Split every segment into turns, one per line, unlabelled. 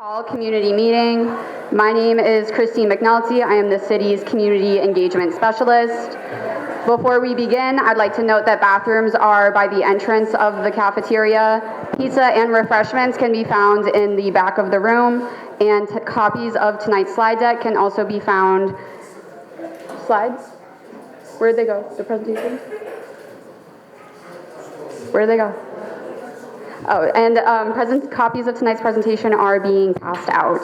Hall Community Meeting. My name is Christine McNulty. I am the city's Community Engagement Specialist. Before we begin, I'd like to note that bathrooms are by the entrance of the cafeteria. Pizza and refreshments can be found in the back of the room, and copies of tonight's slide deck can also be found. Slides? Where'd they go? The presentations? Where'd they go? Oh, and copies of tonight's presentation are being passed out.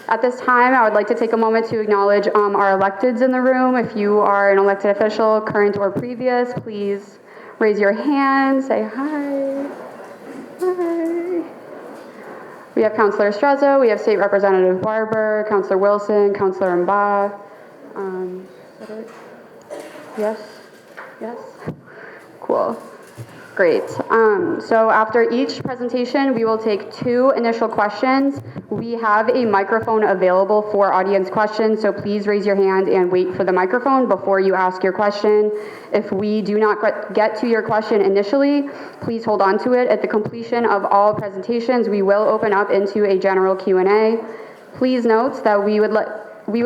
At this time, I would like to take a moment to acknowledge our electeds in the room. If you are an elected official, current or previous, please raise your hand, say hi. Hi. We have Councilor Strezzo, we have State Representative Barber, Councilor Wilson, Councilor Mba. Is that it? Yes? Yes? Cool. Great. So after each presentation, we will take 2 initial questions. We have a microphone available for audience questions, so please raise your hand and wait for the microphone before you ask your question. If we do not get to your question initially, please hold on to it. At the completion of all presentations, we will open up into a general Q&A. Please note that we would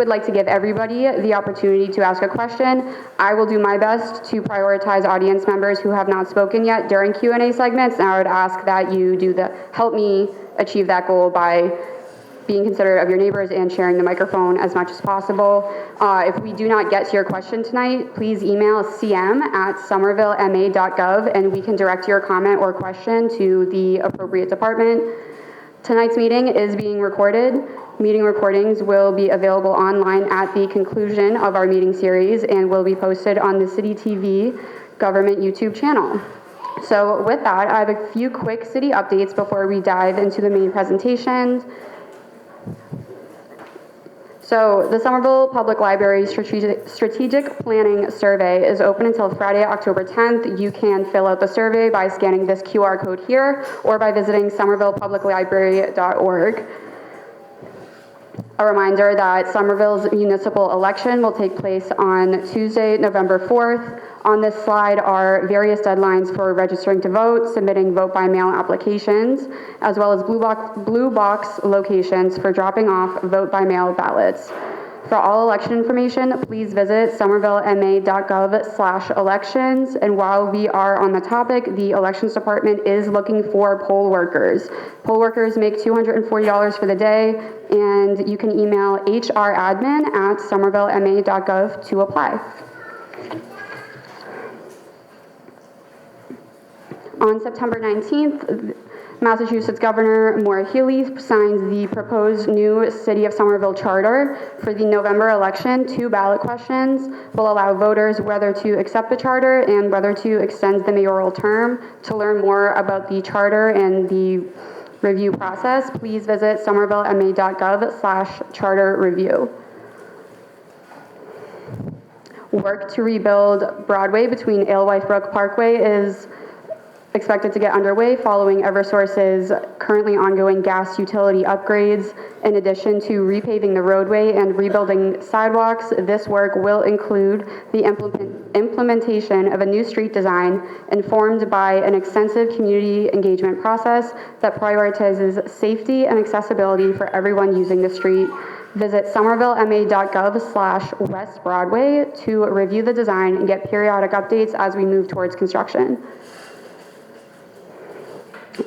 like to give everybody the opportunity to ask a question. I will do my best to prioritize audience members who have not spoken yet during Q&A segments, and I would ask that you help me achieve that goal by being considerate of your neighbors and sharing the microphone as much as possible. If we do not get to your question tonight, please email cm@somervillema.gov and we can direct your comment or question to the appropriate department. Tonight's meeting is being recorded. Meeting recordings will be available online at the conclusion of our meeting series and will be posted on the City TV government YouTube channel. So with that, I have a few quick city updates before we dive into the main presentation. So the Somerville Public Library Strategic Planning Survey is open until Friday, October 10th. You can fill out the survey by scanning this QR code here or by visiting somervillepubliclibrary.org. A reminder that Somerville's municipal election will take place on Tuesday, November 4th. On this slide are various deadlines for registering to vote, submitting vote-by-mail applications, as well as blue box locations for dropping off vote-by-mail ballots. For all election information, please visit somervillema.gov/elections. And while we are on the topic, the Elections Department is looking for poll workers. Poll workers make $240 for the day, and you can email hradmin@somervillema.gov to apply. On September 19th, Massachusetts Governor Maura Healey signs the proposed new City of Somerville Charter. For the November election, 2 ballot questions will allow voters whether to accept the charter and whether to extend the mayoral term. To learn more about the charter and the review process, please visit somervillema.gov/charter review. Work to rebuild Broadway between Alewife Brook Parkway is expected to get underway following Eversource's currently ongoing gas utility upgrades. In addition to repaving the roadway and rebuilding sidewalks, this work will include the implementation of a new street design informed by an extensive community engagement process that prioritizes safety and accessibility for everyone using the street. Visit somervillema.gov/West Broadway to review the design and get periodic updates as we move towards construction.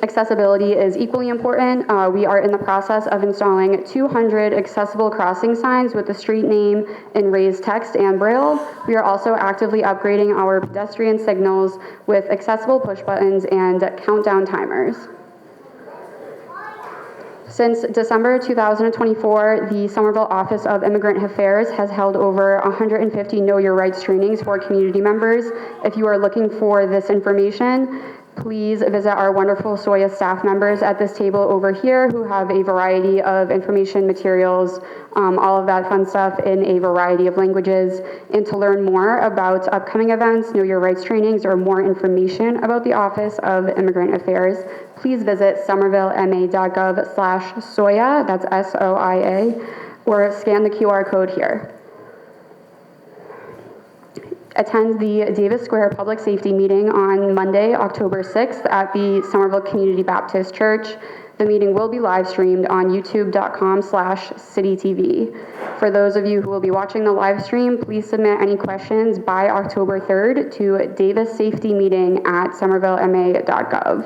Accessibility is equally important. We are in the process of installing 200 accessible crossing signs with the street name in raised text and Braille. We are also actively upgrading our pedestrian signals with accessible push buttons and countdown timers. Since December 2024, the Somerville Office of Immigrant Affairs has held over 150 Know Your Rights trainings for community members. If you are looking for this information, please visit our wonderful SOIA staff members at this table over here who have a variety of information materials, all of that fun stuff in a variety of languages. And to learn more about upcoming events, Know Your Rights trainings, or more information about the Office of Immigrant Affairs, please visit somervillema.gov/SOIA, that's SOIA, or scan the QR code here. attend the Davis Square Public Safety Meeting on Monday, October 6th at the Somerville Community Baptist Church. The meeting will be live streamed on youtube.com/citytv. For those of you who will be watching the live stream, please submit any questions by October 3rd to davissafetymeeting@somervillema.gov.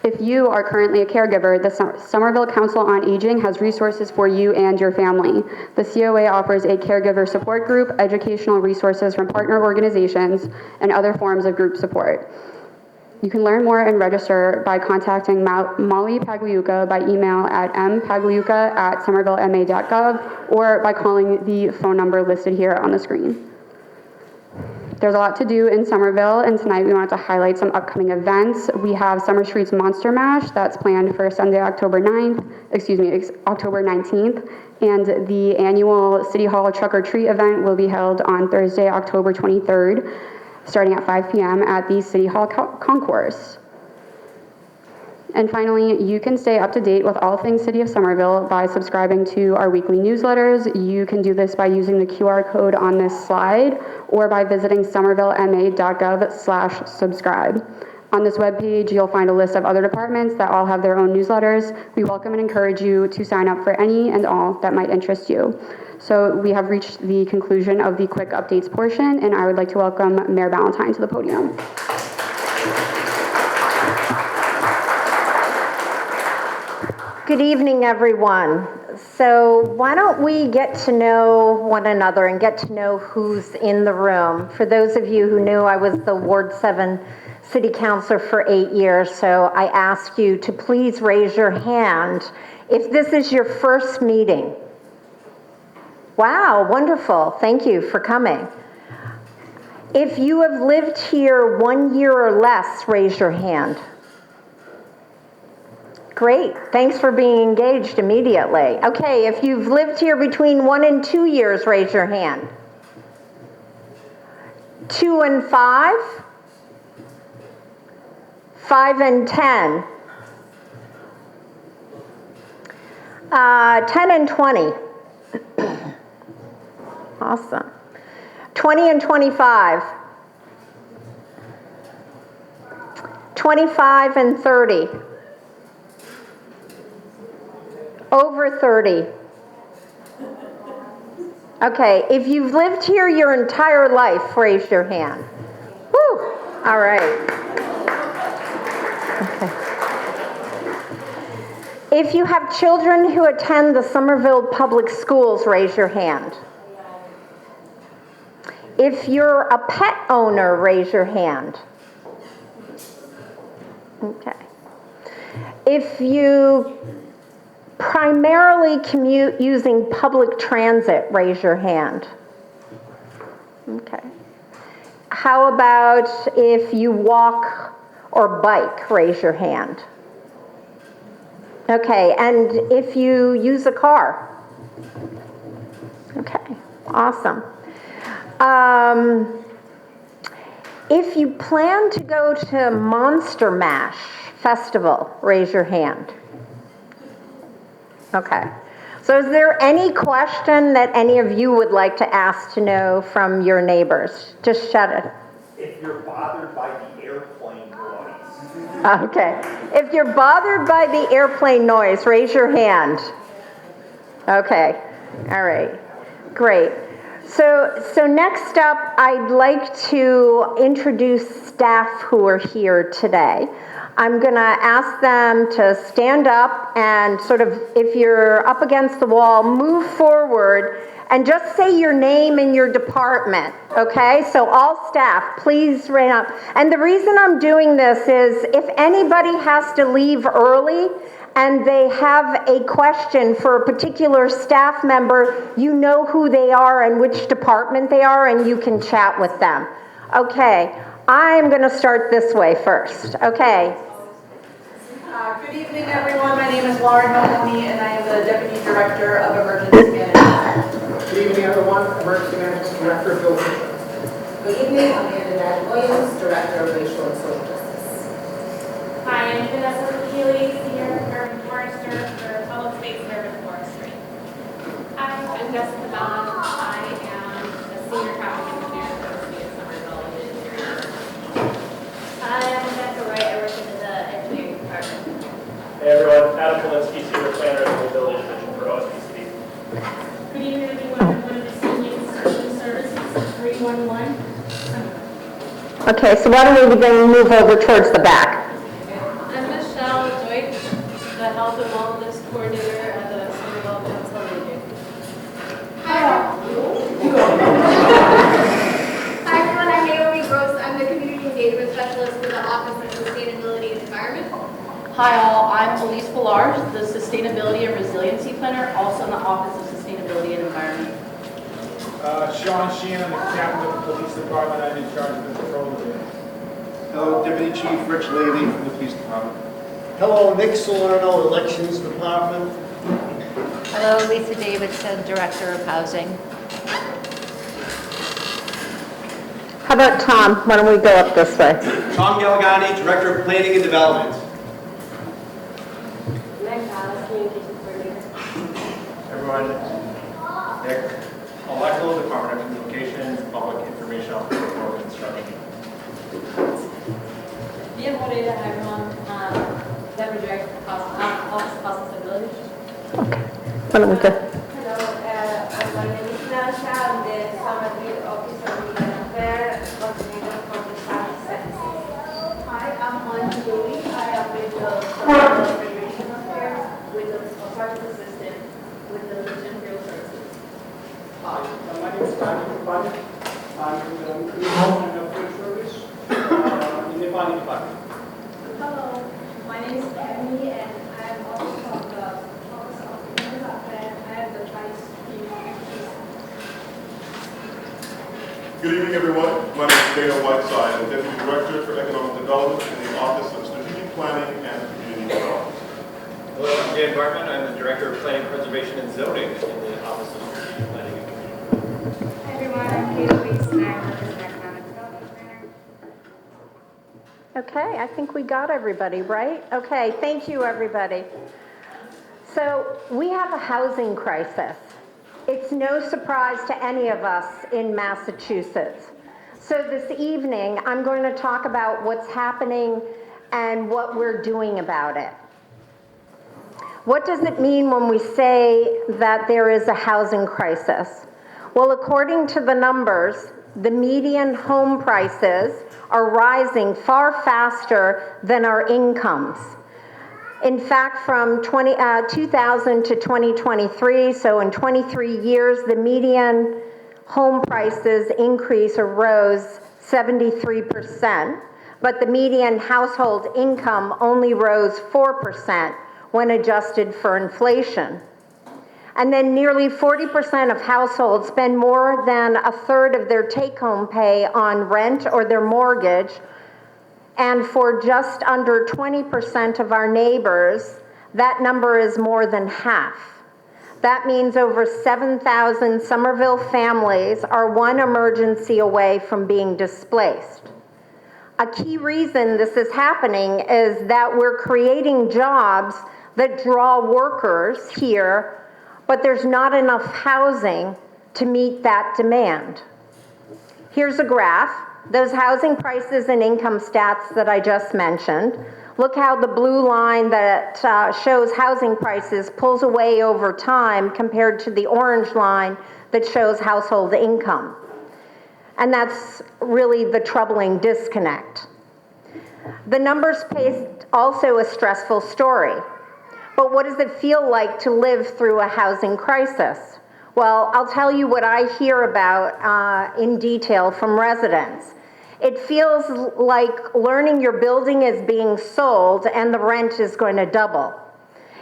If you are currently a caregiver, the Somerville Council on Aging has resources for you and your family. The COA offers a caregiver support group, educational resources from partner organizations, and other forms of group support. You can learn more and register by contacting Molly Pagliuca by email at mpagliuca@somervillema.gov or by calling the phone number listed here on the screen. There's a lot to do in Somerville, and tonight we wanted to highlight some upcoming events. We have Summer Street's Monster Mash that's planned for Sunday, October 19th, and the annual City Hall Truck or Treat event will be held on Thursday, October 23rd, starting at 5 p.m. at the City Hall Concourse. And finally, you can stay up to date with all things City of Somerville by subscribing to our weekly newsletters. You can do this by using the QR code on this slide or by visiting somervillema.gov/subscribe. On this webpage, you'll find a list of other departments that all have their own newsletters. We welcome and encourage you to sign up for any and all that might interest you. So we have reached the conclusion of the quick updates portion, and I would like to welcome Mayor Ballantyne to the podium.
Good evening, everyone. So why don't we get to know one another and get to know who's in the room. For those of you who knew, I was the Ward 7 City Councilor for 8 years, so I ask you to please raise your hand if this is your first meeting. Wow, wonderful. Thank you for coming. If you have lived here 1 year or less, raise your hand. Great, thanks for being engaged immediately. Okay, if you've lived here between 1 and 2 years, raise your hand. 2 and 5? 5 and 10? 10 and 20? Awesome. 20 and 25? 25 and 30? Over 30. Okay, if you've lived here your entire life, raise your hand. Woo! All right. Okay. If you have children who attend the Somerville Public Schools, raise your hand. If you're a pet owner, raise your hand. Okay. If you primarily commute using public transit, raise your hand. Okay. How about if you walk or bike, raise your hand. Okay, and if you use a car? Okay, awesome. If you plan to go to Monster Mash Festival, raise your hand. Okay. So is there any question that any of you would like to ask to know from your neighbors? Just shout it.
If you're bothered by the airplane noise.
Okay. If you're bothered by the airplane noise, raise your hand. Okay. All right. Great. So next up, I'd like to introduce staff who are here today. I'm going to ask them to stand up and sort of, if you're up against the wall, move forward and just say your name and your department, okay? So all staff, please stand up. And the reason I'm doing this is if anybody has to leave early and they have a question for a particular staff member, you know who they are and which department they are, and you can chat with them. Okay. I'm going to start this way first. Okay.
Good evening, everyone. My name is Lauren Mahoney, and I am the Deputy Director of Emergency Management.
Good evening, everyone. Emergency Management Director Bill.
Good evening. I'm Amanda Williams, Director of Racial and Social Justice.
Hi, I'm Vanessa Keeley, Senior Urban Forester for Public Space and Urban Forestry. Hi, I'm Jessica Ballin, Senior Traffic Engineer for the City of Somerville. Hi, I'm Rebecca Wright. I work in the engineering department.
Hey everyone, Adam Polinsky, Senior Planner in the Mobility Division for OSBC.
Good evening, everyone. I'm one of the senior instruction services, 311.
Okay, so why don't we then move over towards the back?
I'm Michelle Joy, the Health and Wellness Coordinator at the Somerville Council of Aging.
Hi everyone, I'm Naomi Gross. I'm the Community Engagement Specialist for the Office of Sustainability and Environment.
Hi all, I'm Elise Villard, the Sustainability and Resiliency Planner, also in the Office of Sustainability and Environment.
Sean Sheehan, I'm the captain of the police department. I'm in charge of the patrol division.
Hello, Deputy Chief Rich Levy from the Police Department.
Hello, Nick Salerno, Elections Department.
Hello, Lisa Davidson, Director of Housing.
How about Tom? Why don't we go up this way?
Tom Galgani, Director of Planning and Development.
Meg Dallas, Communications Coordinator.
Everyone, Nick, Electoral Department of Communications, Public Information Officer for Construction.
Via Moreira, hi everyone. Deputy Director of Office of Accessibility.
Okay. Why don't we go?
Hello, my name is Nasha. I'm the Somerville Office of Legal Affairs, coordinator for the Spanish Services. Hi, I'm Anne Jolie. I am with the Somerville Federation Affairs, with the Social Assistant, with the Legion Field Services.
Hi, my name is Tanya Kupani. I'm in the Department of Field Service in the Planning Department.
Hello, my name is Emily, and I am also from the Office of Legal Affairs. I am the Vice Chief Executive.
Good evening, everyone. My name is Dana Whiteside, I'm Deputy Director for Economic Development in the Office of Strategic Planning and Community Development.
Hello, I'm Dan Bartman. I'm the Director of Planning, Preservation, and Zoning in the Office of Strategic Planning and Community Development.
Hi everyone, I'm Kate Weiss, and I work as an economic development planner.
Okay, I think we got everybody, right? Okay, thank you, everybody. So we have a housing crisis. It's no surprise to any of us in Massachusetts. So this evening, I'm going to talk about what's happening and what we're doing about it. What does it mean when we say that there is a housing crisis? Well, according to the numbers, the median home prices are rising far faster than our incomes. In fact, from 2000 to 2023, so in 23 years, the median home prices increase or rose 73%, but the median household income only rose 4% when adjusted for inflation. And then nearly 40% of households spend more than a third of their take-home pay on rent or their mortgage. And for just under 20% of our neighbors, that number is more than half. That means over 7,000 Somerville families are one emergency away from being displaced. A key reason this is happening is that we're creating jobs that draw workers here, but there's not enough housing to meet that demand. Here's a graph. Those housing prices and income stats that I just mentioned. Look how the blue line that shows housing prices pulls away over time compared to the orange line that shows household income. And that's really the troubling disconnect. The numbers paint also a stressful story. But what does it feel like to live through a housing crisis? Well, I'll tell you what I hear about in detail from residents. It feels like learning your building is being sold and the rent is going to double.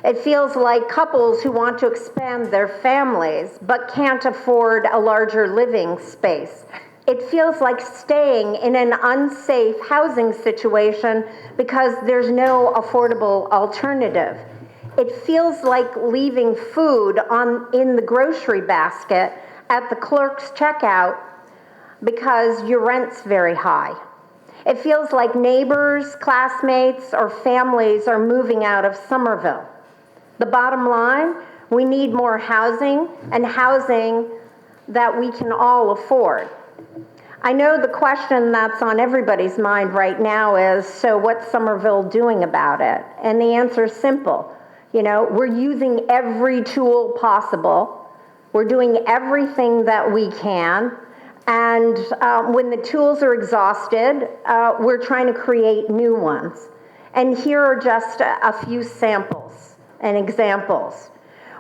It feels like couples who want to expand their families but can't afford a larger living space. It feels like staying in an unsafe housing situation because there's no affordable alternative. It feels like leaving food in the grocery basket at the clerk's checkout because your rent's very high. It feels like neighbors, classmates, or families are moving out of Somerville. The bottom line, we need more housing, and housing that we can all afford. I know the question that's on everybody's mind right now is, so what's Somerville doing about it? And the answer is simple. You know, we're using every tool possible. We're doing everything that we can. And when the tools are exhausted, we're trying to create new ones. And here are just a few samples and examples.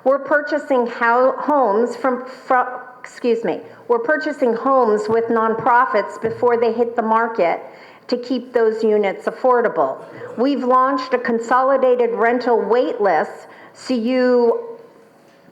We're purchasing homes we're purchasing homes with nonprofits before they hit the market to keep those units affordable. We've launched a consolidated rental wait list, so you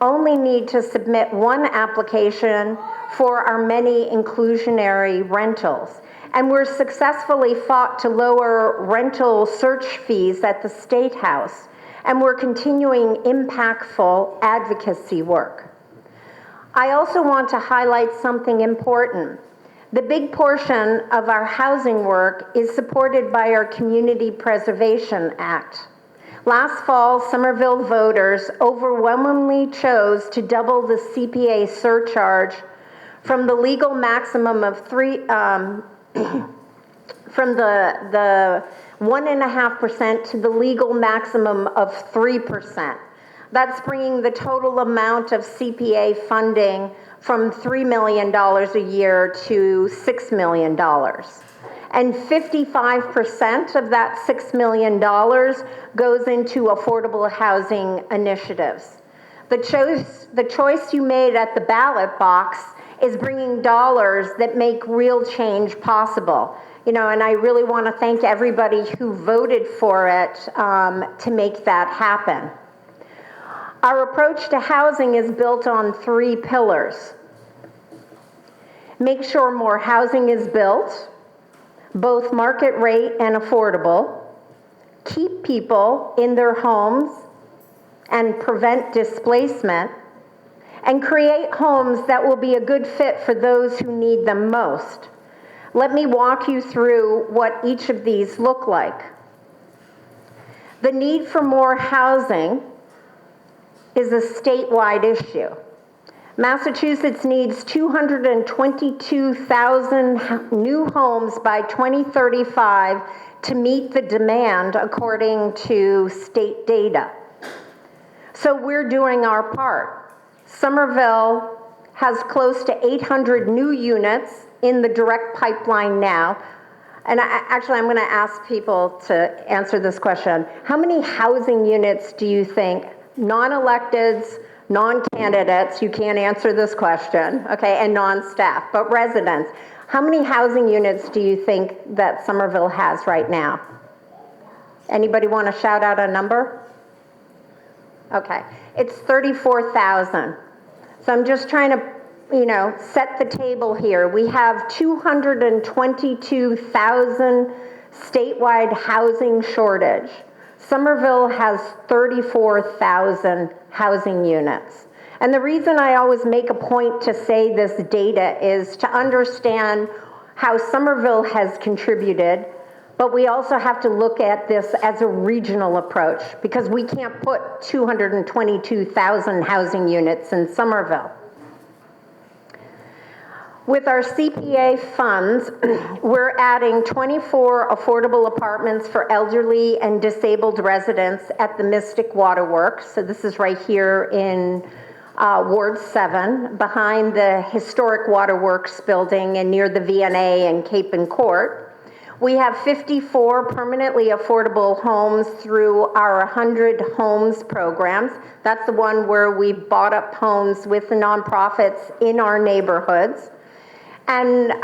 only need to submit one application for our many inclusionary rentals. And we're successfully fought to lower rental search fees at the State House. And we're continuing impactful advocacy work. I also want to highlight something important. The big portion of our housing work is supported by our Community Preservation Act. Last fall, Somerville voters overwhelmingly chose to double the CPA surcharge from the legal maximum of from the 1.5% to the legal maximum of 3%. That's bringing the total amount of CPA funding from $3 million a year to $6 million. And 55% of that $6 million goes into affordable housing initiatives. The choice you made at the ballot box is bringing dollars that make real change possible. You know, and I really want to thank everybody who voted for it to make that happen. Our approach to housing is built on 3 pillars. Make sure more housing is built, both market rate and affordable. Keep people in their homes and prevent displacement. And create homes that will be a good fit for those who need them most. Let me walk you through what each of these look like. The need for more housing is a statewide issue. Massachusetts needs 222,000 new homes by 2035 to meet the demand according to state data. So we're doing our part. Somerville has close to 800 new units in the direct pipeline now. And I'm going to ask people to answer this question. How many housing units do you think, non-electeds, non-candidates, you can't answer this question, okay, and non-staff, but residents, how many housing units do you think that Somerville has right now? Anybody want to shout out a number? Okay, it's 34,000. So I'm just trying to, set the table here. We have 222,000 statewide housing shortage. Somerville has 34,000 housing units. And the reason I always make a point to say this data is to understand how Somerville has contributed, but we also have to look at this as a regional approach because we can't put 222,000 housing units in Somerville. With our CPA funds, we're adding 24 affordable apartments for elderly and disabled residents at the Mystic Waterworks. So this is right here in Ward 7, behind the historic Waterworks building and near the V&A and Cape and Court. We have 54 permanently affordable homes through our 100 Homes programs. That's the one where we bought up homes with the nonprofits in our neighborhoods. And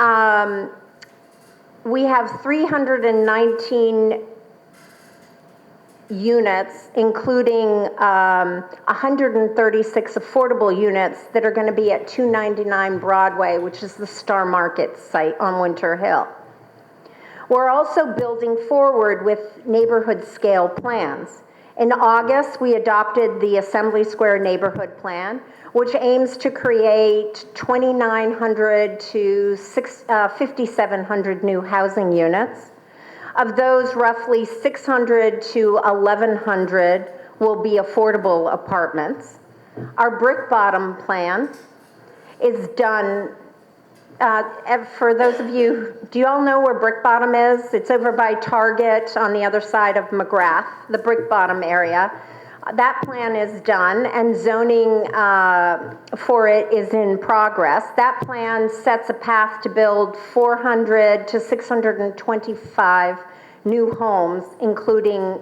we have 319 units, including 136 affordable units that are going to be at 299 Broadway, which is the Star Market site on Winter Hill. We're also building forward with neighborhood scale plans. In August, we adopted the Assembly Square Neighborhood Plan, which aims to create 2,900 to 5,700 new housing units. Of those, roughly 600 to 1,100 will be affordable apartments. Our brick bottom plan is done. For those of you, do you all know where Brick Bottom is? It's over by Target on the other side of McGrath, the Brick Bottom area. That plan is done, and zoning for it is in progress. That plan sets a path to build 400 to 625 new homes, including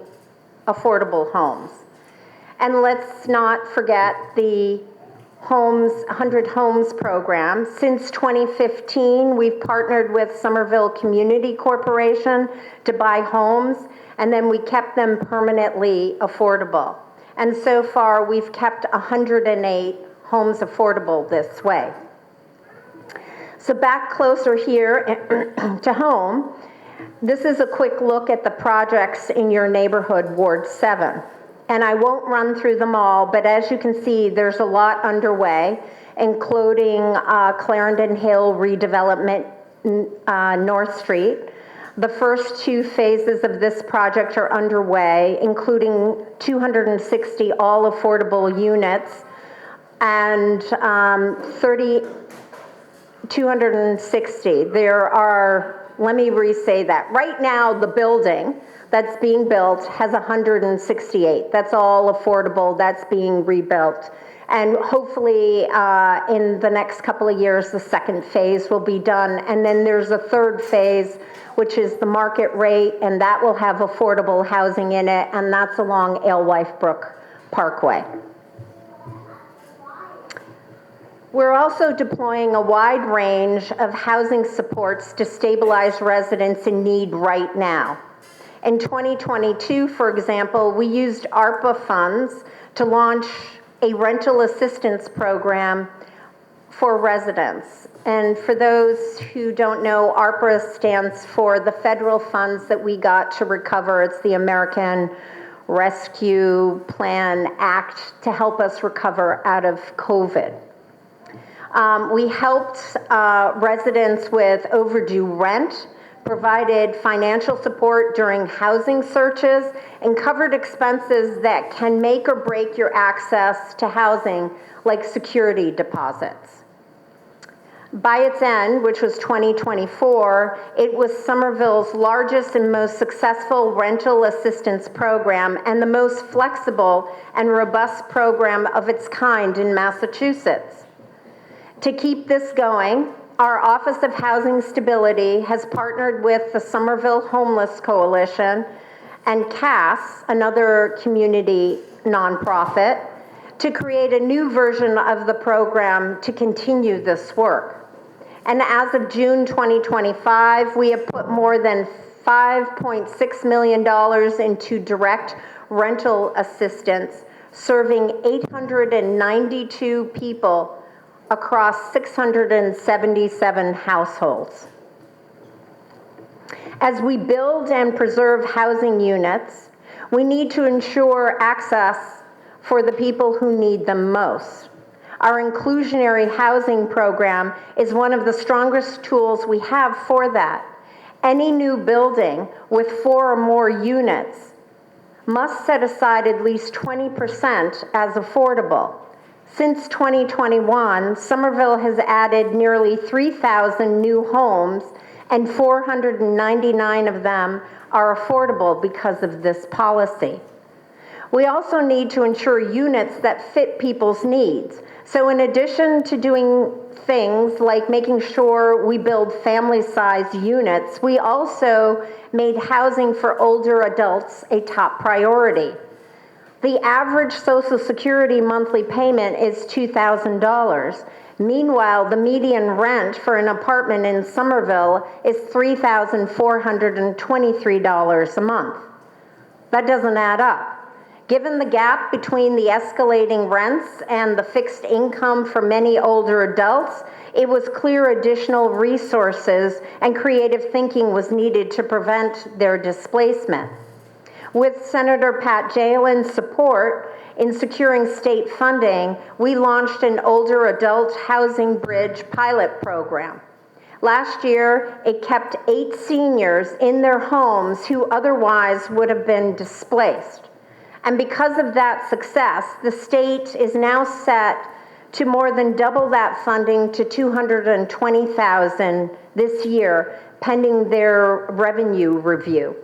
affordable homes. And let's not forget the 100 Homes program. Since 2015, we've partnered with Somerville Community Corporation to buy homes, and then we kept them permanently affordable. And so far, we've kept 108 homes affordable this way. So back closer here to home, this is a quick look at the projects in your neighborhood, Ward 7. And I won't run through them all, but as you can see, there's a lot underway, including Clarendon Hill redevelopment, North Street. The first 2 phases of this project are underway, including 260 all affordable units and 260. There are, let me re-say that. Right now, the building that's being built has 168. That's all affordable. That's being rebuilt. And hopefully in the next couple of years, the second phase will be done. And then there's a third phase, which is the market rate, and that will have affordable housing in it, and that's along Alewife Brook Parkway. We're also deploying a wide range of housing supports to stabilize residents in need right now. In 2022, for example, we used ARPA funds to launch a rental assistance program for residents. And for those who don't know, ARPA stands for the federal funds that we got to recover. It's the American Rescue Plan Act to help us recover out of COVID. We helped residents with overdue rent, provided financial support during housing searches, and covered expenses that can make or break your access to housing, like security deposits. By its end, which was 2024, it was Somerville's largest and most successful rental assistance program and the most flexible and robust program of its kind in Massachusetts. To keep this going, our Office of Housing Stability has partnered with the Somerville Homeless Coalition and CAS, another community nonprofit, to create a new version of the program to continue this work. And as of June 2025, we have put more than $5.6 million into direct rental assistance, serving 892 people across 677 households. As we build and preserve housing units, we need to ensure access for the people who need them most. Our inclusionary housing program is one of the strongest tools we have for that. Any new building with 4 or more units must set aside at least 20% as affordable. Since 2021, Somerville has added nearly 3,000 new homes, and 499 of them are affordable because of this policy. We also need to ensure units that fit people's needs. So in addition to doing things like making sure we build family-sized units, we also made housing for older adults a top priority. The average Social Security monthly payment is $2,000. Meanwhile, the median rent for an apartment in Somerville is $3,423 a month. That doesn't add up. Given the gap between the escalating rents and the fixed income for many older adults, it was clear additional resources and creative thinking was needed to prevent their displacement. With Senator Pat Jalen's support in securing state funding, we launched an older adult housing bridge pilot program. Last year, it kept 8 seniors in their homes who otherwise would have been displaced. And because of that success, the state is now set to more than double that funding to $220,000 this year, pending their revenue review.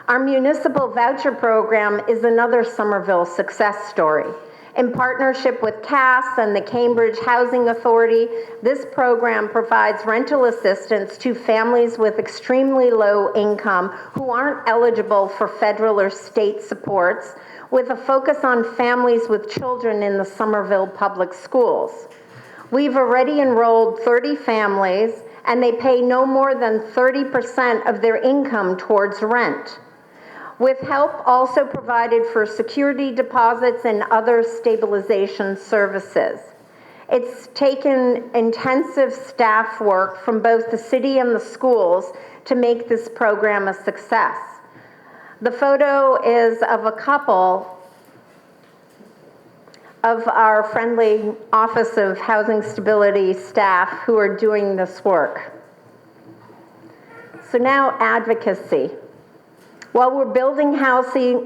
Our municipal voucher program is another Somerville success story. In partnership with CAS and the Cambridge Housing Authority, this program provides rental assistance to families with extremely low income who aren't eligible for federal or state supports, with a focus on families with children in the Somerville public schools. We've already enrolled 30 families, and they pay no more than 30% of their income towards rent, with help also provided for security deposits and other stabilization services. It's taken intensive staff work from both the city and the schools to make this program a success. The photo is of a couple of our friendly Office of Housing Stability staff who are doing this work. So now advocacy. While we're building housing,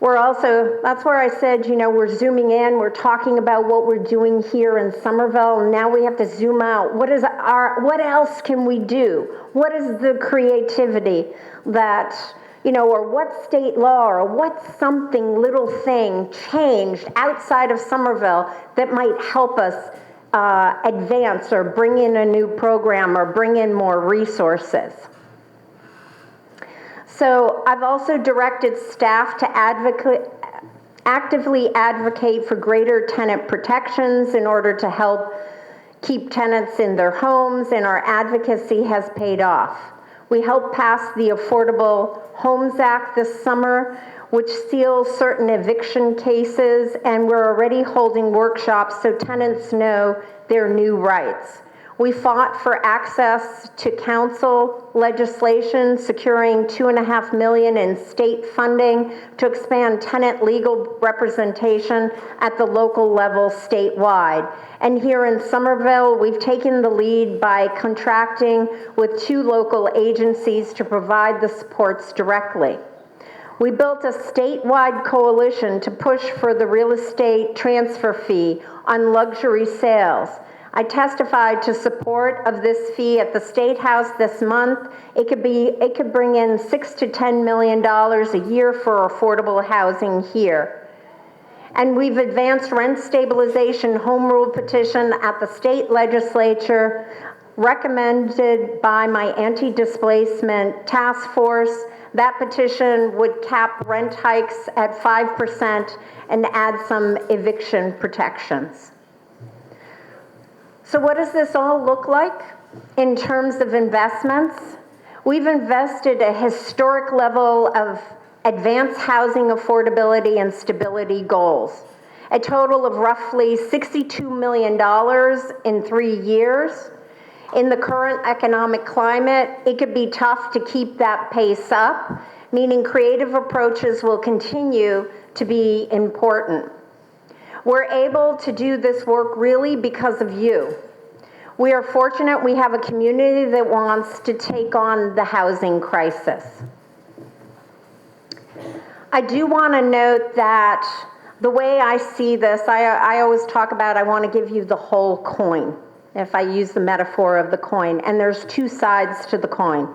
we're also, that's where I said, you know, we're zooming in, we're talking about what we're doing here in Somerville, and now we have to zoom out. What else can we do? What is the creativity that, you know, or what state law or what something, little thing changed outside of Somerville that might help us advance or bring in a new program or bring in more resources? So I've also directed staff to actively advocate for greater tenant protections in order to help keep tenants in their homes, and our advocacy has paid off. We helped pass the Affordable Homes Act this summer, which seals certain eviction cases, and we're already holding workshops so tenants know their new rights. We fought for access to council legislation, securing $2.5 million in state funding to expand tenant legal representation at the local level statewide. And here in Somerville, we've taken the lead by contracting with 2 local agencies to provide the supports directly. We built a statewide coalition to push for the real estate transfer fee on luxury sales. I testified to support of this fee at the State House this month. It could bring in $6 to $10 million a year for affordable housing here. And we've advanced rent stabilization home rule petition at the state legislature, recommended by my anti-displacement task force. That petition would cap rent hikes at 5% and add some eviction protections. So what does this all look like in terms of investments? We've invested a historic level of advanced housing affordability and stability goals, a total of roughly $62 million in 3 years. In the current economic climate, it could be tough to keep that pace up, meaning creative approaches will continue to be important. We're able to do this work really because of you. We are fortunate we have a community that wants to take on the housing crisis. I do want to note that the way I see this, I always talk about I want to give you the whole coin, if I use the metaphor of the coin, and there's 2 sides to the coin.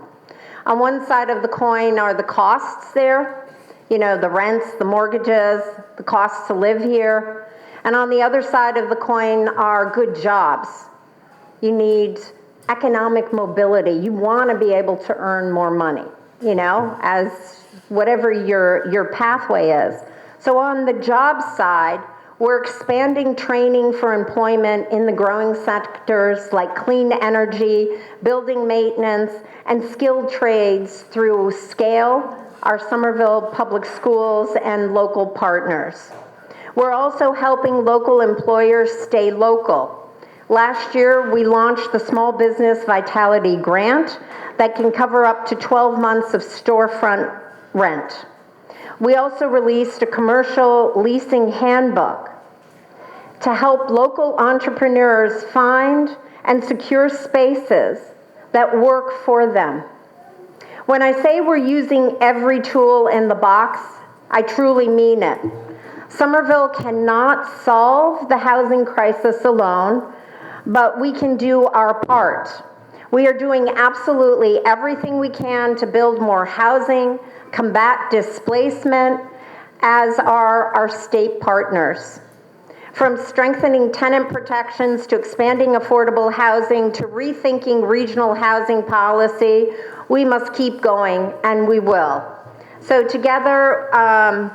On one side of the coin are the costs there, you know, the rents, the mortgages, the costs to live here. And on the other side of the coin are good jobs. You need economic mobility. You want to be able to earn more money, you know, as whatever your pathway is. So on the job side, we're expanding training for employment in the growing sectors like clean energy, building maintenance, and skilled trades through SCALE, our Somerville Public Schools, and local partners. We're also helping local employers stay local. Last year, we launched the Small Business Vitality Grant that can cover up to 12 months of storefront rent. We also released a commercial leasing handbook to help local entrepreneurs find and secure spaces that work for them. When I say we're using every tool in the box, I truly mean it. Somerville cannot solve the housing crisis alone, but we can do our part. We are doing absolutely everything we can to build more housing, combat displacement, as are our state partners. From strengthening tenant protections to expanding affordable housing to rethinking regional housing policy, we must keep going, and we will. So together,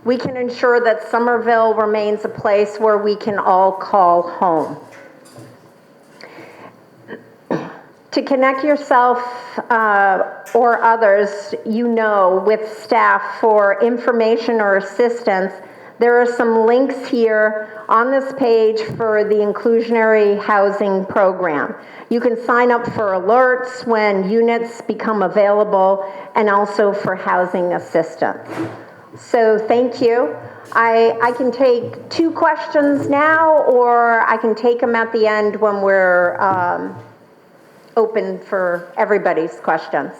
we can ensure that Somerville remains a place where we can all call home. To connect yourself or others you know with staff for information or assistance, there are some links here on this page for the inclusionary housing program. You can sign up for alerts when units become available and also for housing assistance. So thank you. I can take 2 questions now, or I can take them at the end when we're open for everybody's questions.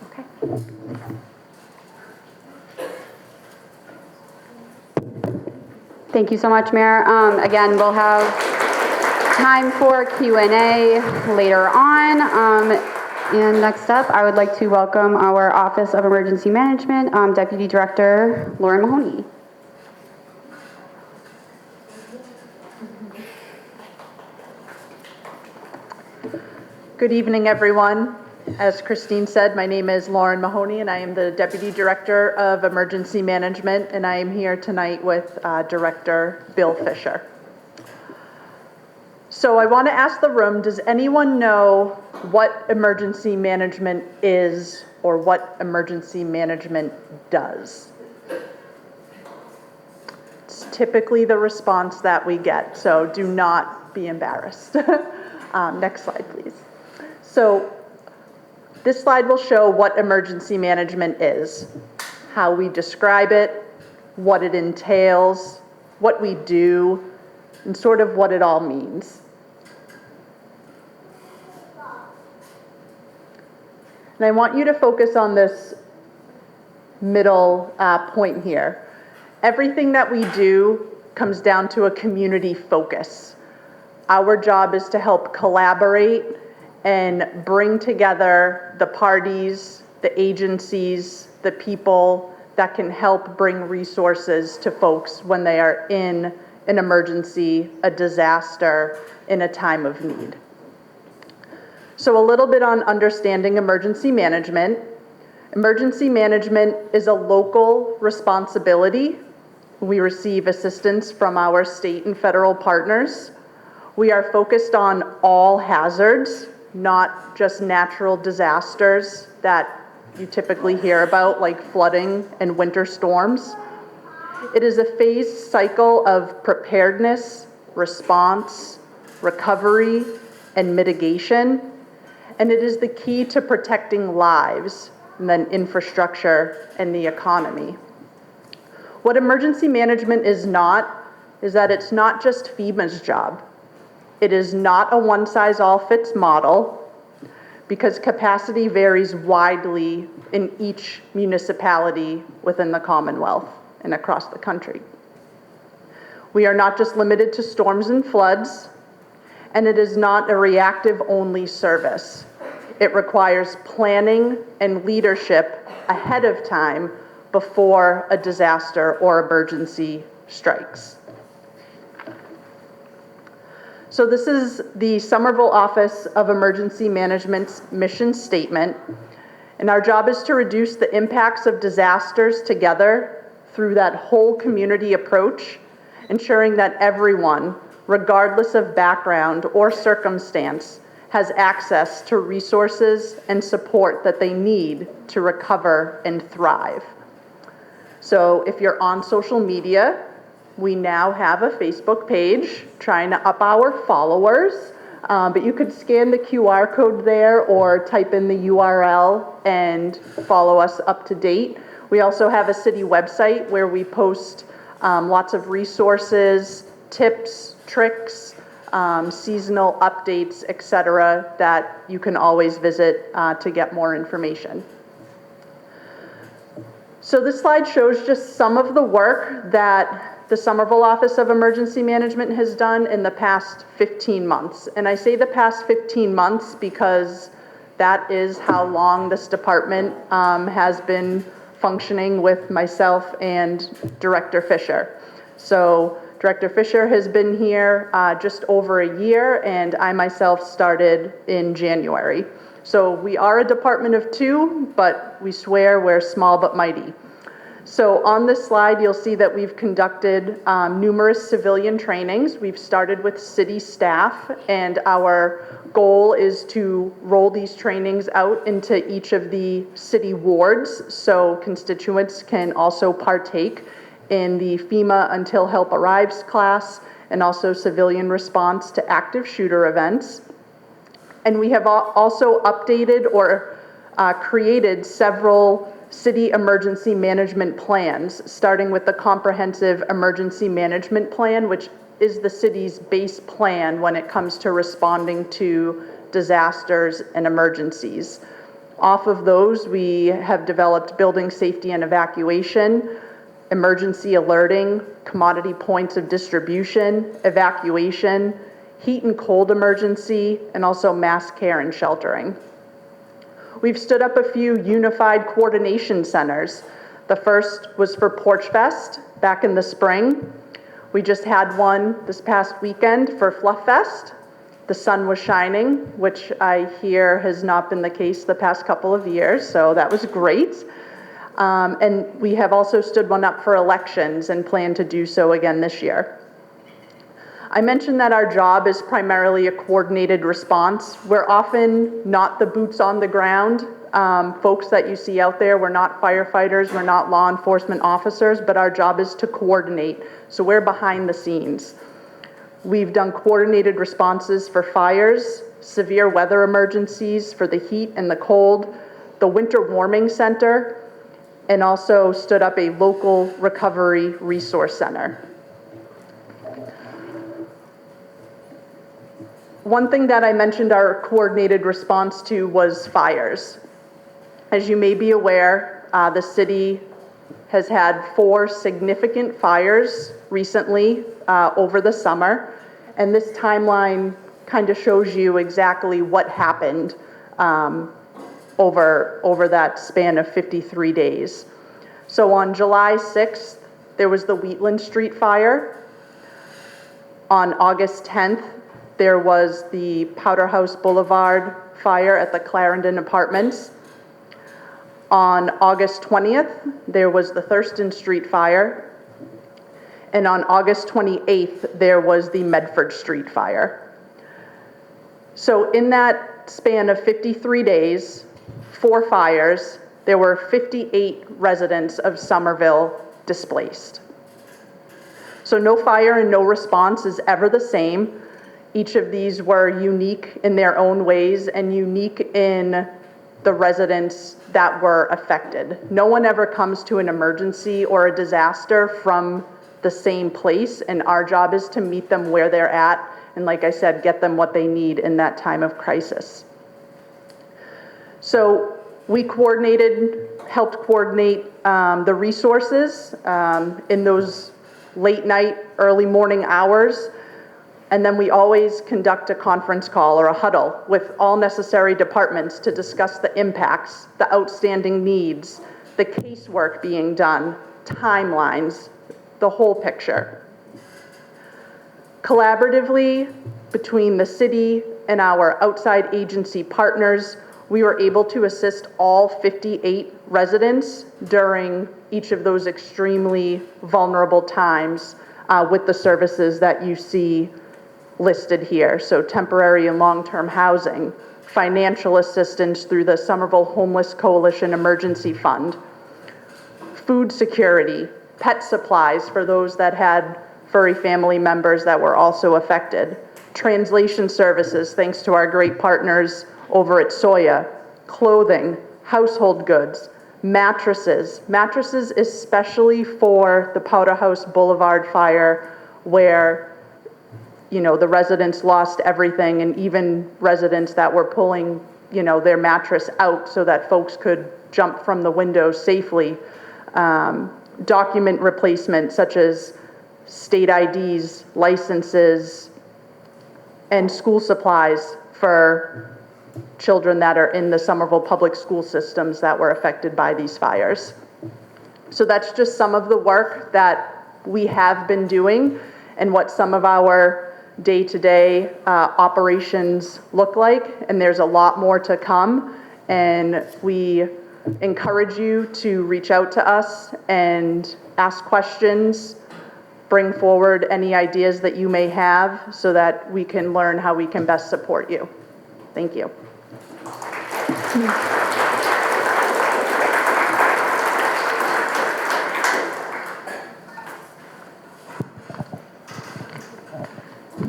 Okay.
Thank you so much, Mayor. Again, we'll have time for Q&A later on. And next up, I would like to welcome our Office of Emergency Management, Deputy Director Lauren Mahoney.
Good evening, everyone. As Christine said, my name is Lauren Mahoney, and I am the Deputy Director of Emergency Management, and I am here tonight with Director Bill Fisher. So I want to ask the room, does anyone know what emergency management is or what emergency management does? It's typically the response that we get, so do not be embarrassed. Next slide, please. So this slide will show what emergency management is, how we describe it, what it entails, what we do, and sort of what it all means. And I want you to focus on this middle point here. Everything that we do comes down to a community focus. Our job is to help collaborate and bring together the parties, the agencies, the people that can help bring resources to folks when they are in an emergency, a disaster, in a time of need. So a little bit on understanding emergency management. Emergency management is a local responsibility. We receive assistance from our state and federal partners. We are focused on all hazards, not just natural disasters that you typically hear about, like flooding and winter storms. It is a phased cycle of preparedness, response, recovery, and mitigation. And it is the key to protecting lives and then infrastructure and the economy. What emergency management is that it's not just FEMA's job. It is not a one-size-all-fits model because capacity varies widely in each municipality within the Commonwealth and across the country. We are not just limited to storms and floods, and it is not a reactive-only service. It requires planning and leadership ahead of time before a disaster or emergency strikes. So this is the Somerville Office of Emergency Management's mission statement, and our job is to reduce the impacts of disasters together through that whole community approach, ensuring that everyone, regardless of background or circumstance, has access to resources and support that they need to recover and thrive. So if you're on social media, we now have a Facebook page trying to up our followers, but you could scan the QR code there or type in the URL and follow us up to date. We also have a city website where we post lots of resources, tips, tricks, seasonal updates, etc., that you can always visit to get more information. So this slide shows just some of the work that the Somerville Office of Emergency Management has done in the past 15 months. And I say the past 15 months because that is how long this department has been functioning with myself and Director Fisher. So Director Fisher has been here just over a year, and I myself started in January. So we are a department of two, but we swear we're small but mighty. So on this slide, you'll see that we've conducted numerous civilian trainings. We've started with city staff, and our goal is to roll these trainings out into each of the city wards so constituents can also partake in the FEMA Until Help Arrives class and also civilian response to active shooter events. And we have also updated or created several city emergency management plans, starting with the Comprehensive Emergency Management Plan, which is the city's base plan when it comes to responding to disasters and emergencies. Off of those, we have developed building safety and evacuation, emergency alerting, commodity points of distribution, evacuation, heat and cold emergency, and also mass care and sheltering. We've stood up a few unified coordination centers. The first was for Porch Fest back in the spring. We just had one this past weekend for Fluff Fest. The sun was shining, which I hear has not been the case the past couple of years, so that was great. And we have also stood one up for elections and plan to do so again this year. I mentioned that our job is primarily a coordinated response. We're often not the boots on the ground folks that you see out there. We're not firefighters, we're not law enforcement officers, but our job is to coordinate. So we're behind the scenes. We've done coordinated responses for fires, severe weather emergencies, for the heat and the cold, the Winter Warming Center, and also stood up a local recovery resource center. One thing that I mentioned our coordinated response to was fires. As you may be aware, the city has had 4 significant fires recently over the summer, and this timeline kind of shows you exactly what happened over that span of 53 days. So on July 6th, there was the Wheatland Street fire. On August 10th, there was the Powder House Boulevard fire at the Clarendon Apartments. On August 20th, there was the Thurston Street fire. And on August 28th, there was the Medford Street fire. So in that span of 53 days, 4 fires, there were 58 residents of Somerville displaced. So no fire and no response is ever the same. Each of these were unique in their own ways and unique in the residents that were affected. No one ever comes to an emergency or a disaster from the same place, and our job is to meet them where they're at and, like I said, get them what they need in that time of crisis. So we helped coordinate the resources in those late night, early morning hours. And then we always conduct a conference call or a huddle with all necessary departments to discuss the impacts, the outstanding needs, the casework being done, timelines, the whole picture. Collaboratively, between the city and our outside agency partners, we were able to assist all 58 residents during each of those extremely vulnerable times with the services that you see listed here. So temporary and long-term housing, financial assistance through the Somerville Homeless Coalition Emergency Fund, food security, pet supplies for those that had furry family members that were also affected, translation services thanks to our great partners over at Soya, clothing, household goods, mattresses especially for the Powder House Boulevard fire where the residents lost everything, and even residents that were pulling, their mattress out so that folks could jump from the windows safely. document replacement such as state IDs, licenses, and school supplies for children that are in the Somerville public school systems that were affected by these fires. So that's just some of the work that we have been doing and what some of our day-to-day operations look like, and there's a lot more to come, and we encourage you to reach out to us and ask questions, bring forward any ideas that you may have so that we can learn how we can best support you. Thank you.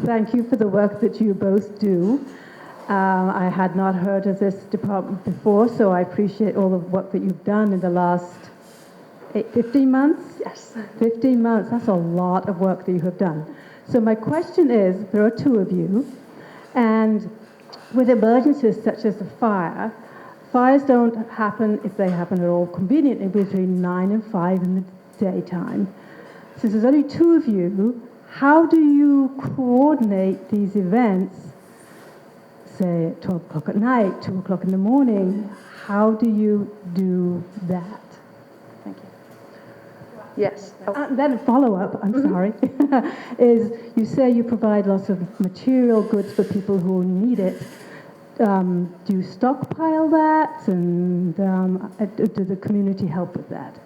Thank you for the work that you both do. I had not heard of this department before, so I appreciate all the work that you've done in the last 15 months?
Yes.
15 months, that's a lot of work that you have done. So my question is, there are two of you, and with emergencies such as a fire, fires don't happen, if they happen at all, conveniently between 9 and 5 in the daytime. Since there's only two of you, how do you coordinate these events, say at 12 o'clock at night, 2 o'clock in the morning? How do you do that?
Thank you. Yes.
Then a follow-up, I'm sorry, is you say you provide lots of material goods for people who need it. Do you stockpile that, and do the community help with that?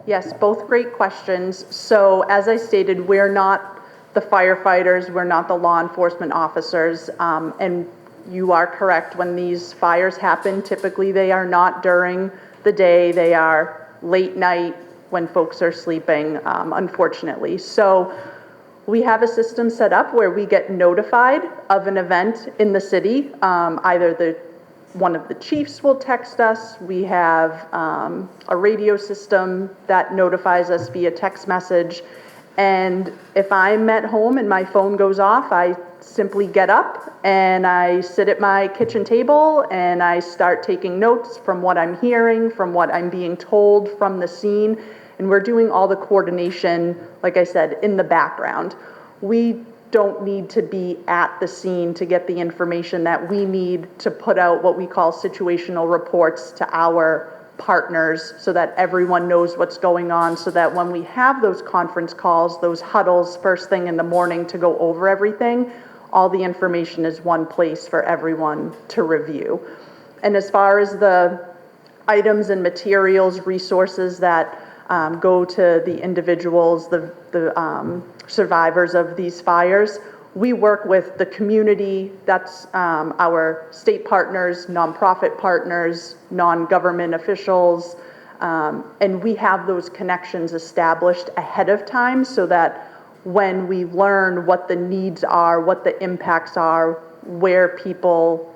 Yes, both great questions. So as I stated, we're not the firefighters, we're not the law enforcement officers, and you are correct. When these fires happen, typically they are not during the day, they are late night when folks are sleeping, unfortunately. So we have a system set up where we get notified of an event in the city. Either one of the chiefs will text us. We have a radio system that notifies us via text message. And if I'm at home and my phone goes off, I simply get up and I sit at my kitchen table and I start taking notes from what I'm hearing, from what I'm being told from the scene. And we're doing all the coordination, like I said, in the background. We don't need to be at the scene to get the information that we need to put out what we call situational reports to our partners so that everyone knows what's going on, so that when we have those conference calls, those huddles first thing in the morning to go over everything, all the information is one place for everyone to review. And as far as the items and materials, resources that go to the individuals, the survivors of these fires, we work with the community. That's our state partners, nonprofit partners, non-government officials, and we have those connections established ahead of time so that when we learn what the needs are, what the impacts are, where people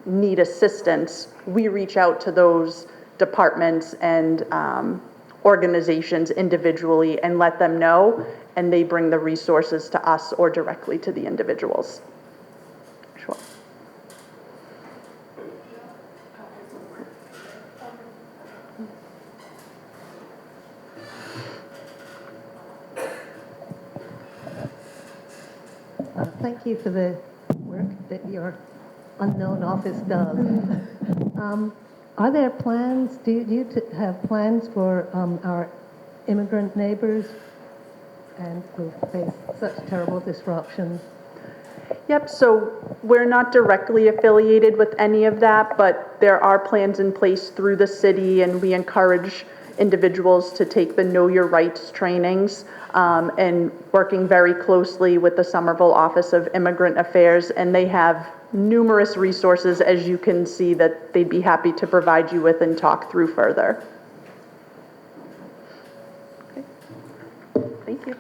need assistance, we reach out to those departments and organizations individually and let them know, and they bring the resources to us or directly to the individuals. Sure.
Thank you for the work that your unknown office does. Are there plans, do you have plans for our immigrant neighbors and who face such terrible disruption?
Yep, so we're not directly affiliated with any of that, but there are plans in place through the city, and we encourage individuals to take the Know Your Rights trainings, and working very closely with the Somerville Office of Immigrant Affairs, and they have numerous resources, as you can see, that they'd be happy to provide you with and talk through further. Okay. Thank you.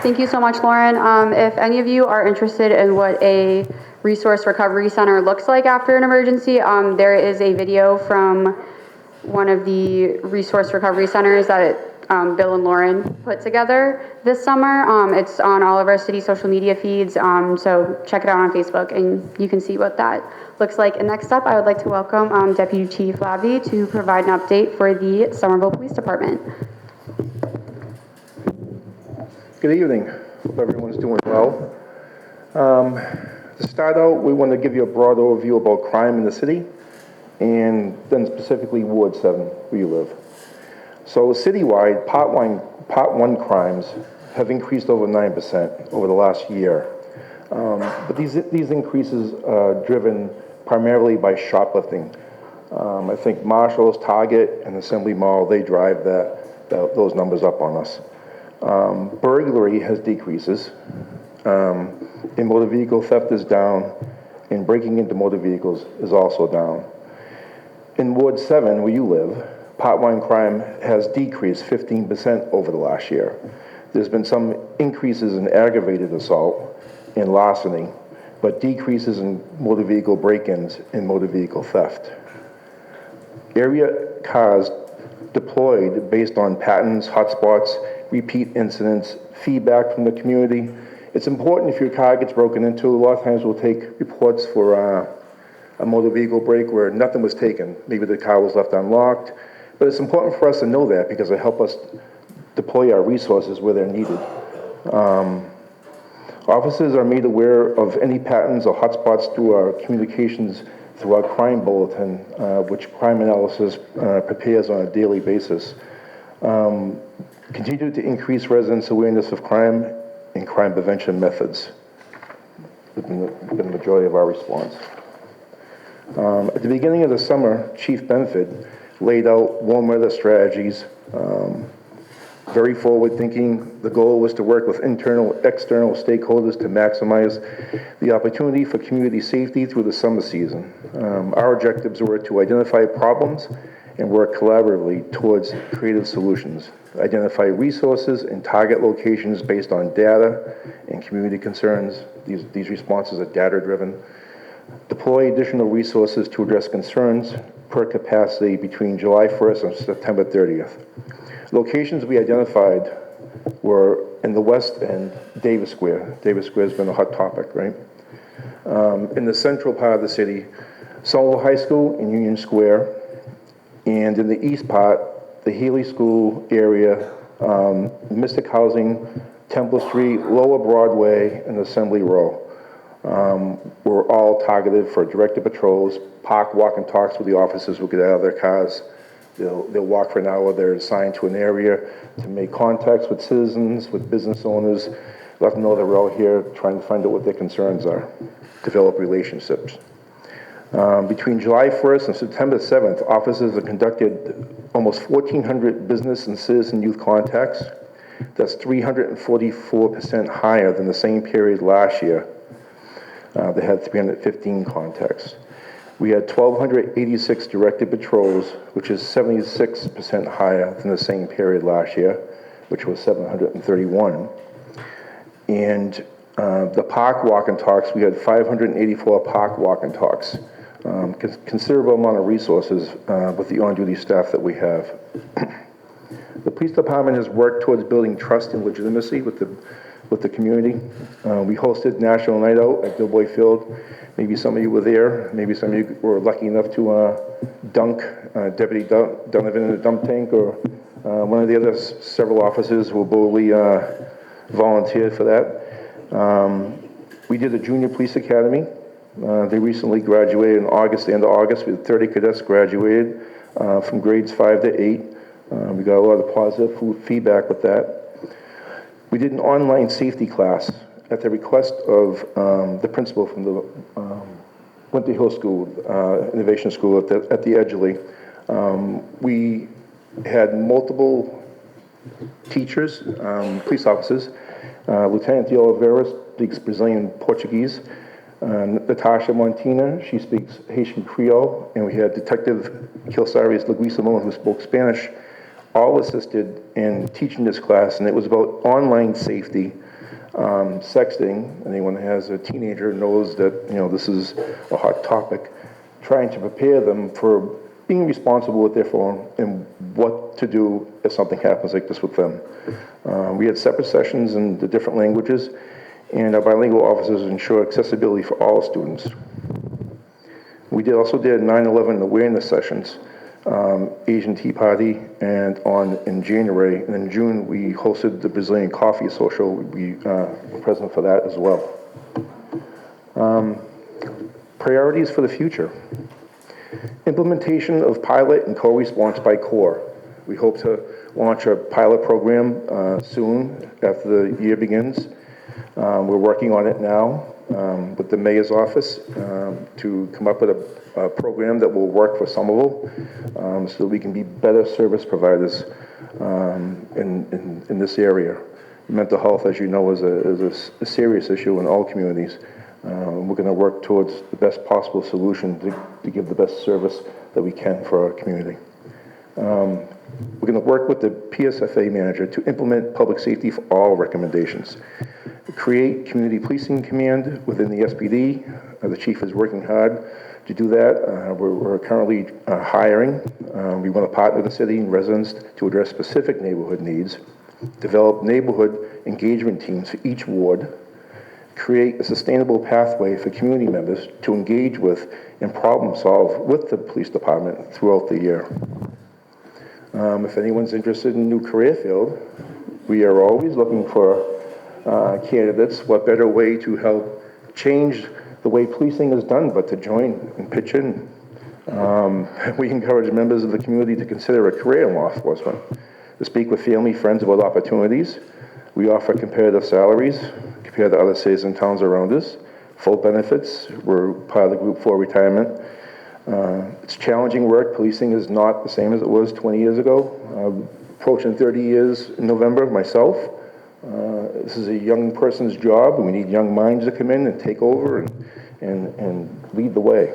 Thank you so much, Lauren. If any of you are interested in what a resource recovery center looks like after an emergency, there is a video from one of the resource recovery centers that Bill and Lauren put together this summer. It's on all of our city social media feeds, so check it out on Facebook and you can see what that looks like. And next up, I would like to welcome Deputy Chief Labby to provide an update for the Somerville Police Department.
Good evening. Hope everyone's doing well. To start out, we want to give you a broad overview about crime in the city, and then specifically Ward 7, where you live. So citywide, Part 1 crimes have increased over 9% over the last year. But these increases are driven primarily by shoplifting. I think Marshall's, Target, and Assembly Mall, they drive those numbers up on us. Burglary has decreases. And motor vehicle theft is down, and breaking into motor vehicles is also down. In Ward 7, where you live, Part 1 crime has decreased 15% over the last year. There's been some increases in aggravated assault and larceny, but decreases in motor vehicle break-ins and motor vehicle theft. Area cars deployed based on patterns, hotspots, repeat incidents, feedback from the community. It's important if your car gets broken into. A lot of times we'll take reports for a motor vehicle break where nothing was taken. Maybe the car was left unlocked. But it's important for us to know that because it helps us deploy our resources where they're needed. Officers are made aware of any patterns or hotspots through our communications through our crime bulletin, which crime analysis prepares on a daily basis. Continue to increase residents' awareness of crime and crime prevention methods. Has been the majority of our response. At the beginning of the summer, Chief Benford laid out warm weather strategies, very forward thinking. The goal was to work with internal, external stakeholders to maximize the opportunity for community safety through the summer season. Our objectives were to identify problems and work collaboratively towards creative solutions, identify resources and target locations based on data and community concerns. These responses are data-driven. Deploy additional resources to address concerns per capacity between July 1st and September 30th. Locations we identified were in the West End, Davis Square. Davis Square has been a hot topic, right? In the central part of the city, Somerville High School and Union Square, and in the east part, the Healy School area, Mystic Housing, Temple Street, Lower Broadway, and Assembly Row. Were all targeted for directed patrols, park, walk, and talks where the officers will get out of their cars. They'll walk for an hour. They're assigned to an area to make contacts with citizens, with business owners, let them know that we're out here trying to find out what their concerns are, develop relationships. Between July 1st and September 7th, officers have conducted almost 1,400 business and citizen youth contacts. That's 344% higher than the same period last year. They had 315 contacts. We had 1,286 directed patrols, which is 76% higher than the same period last year, which was 731. And the park walk and talks, we had 584 park walk and talks. Considerable amount of resources with the on-duty staff that we have. The police department has worked towards building trust and legitimacy with the community. We hosted National Night Out at Doughboy Field. Maybe some of you were there. Maybe some of you were lucky enough to dunk Deputy Donovan in a dump tank, or one of the other several officers who boldly volunteered for that. We did a junior police academy. They recently graduated in August, the end of August. We had 30 cadets graduated from grades 5 to 8. We got a lot of positive feedback with that. We did an online safety class at the request of the principal from the Winter Hill School, Innovation School at the Edgeley. We had multiple teachers, police officers. Lieutenant de Oliveira speaks Brazilian Portuguese. Natasha Montina, she speaks Haitian Creole. And we had Detective Kilsarius Leguizamon, who spoke Spanish, all assisted in teaching this class. And it was about online safety, sexting. Anyone that has a teenager knows that, this is a hot topic. Trying to prepare them for being responsible with their phone and what to do if something happens like this with them. We had separate sessions in the different languages, and our bilingual officers ensure accessibility for all students. We also did 9/11 awareness sessions, Asian Tea Party, and in January, and in June, we hosted the Brazilian Coffee Social. We were present for that as well. Priorities for the future. Implementation of pilot and co-response by CORE. We hope to launch a pilot program soon after the year begins. We're working on it now with the mayor's office to come up with a program that will work for Somerville so that we can be better service providers in this area. Mental health, as you know, is a serious issue in all communities. We're going to work towards the best possible solution to give the best service that we can for our community. We're going to work with the PSFA manager to implement public safety for all recommendations. Create community policing command within the SPD. The chief is working hard to do that. We're currently hiring. We want to partner with the city and residents to address specific neighborhood needs. Develop neighborhood engagement teams for each ward. Create a sustainable pathway for community members to engage with and problem solve with the police department throughout the year. If anyone's interested in a new career field, we are always looking for candidates. What better way to help change the way policing is done but to join and pitch in. We encourage members of the community to consider a career in law enforcement, to speak with family, friends about opportunities. We offer competitive salaries compared to other cities and towns around us, full benefits. We're part of the Group 4 retirement. It's challenging work. Policing is not the same as it was 20 years ago. Approaching 30 years in November myself. This is a young person's job, and we need young minds to come in and take over and lead the way.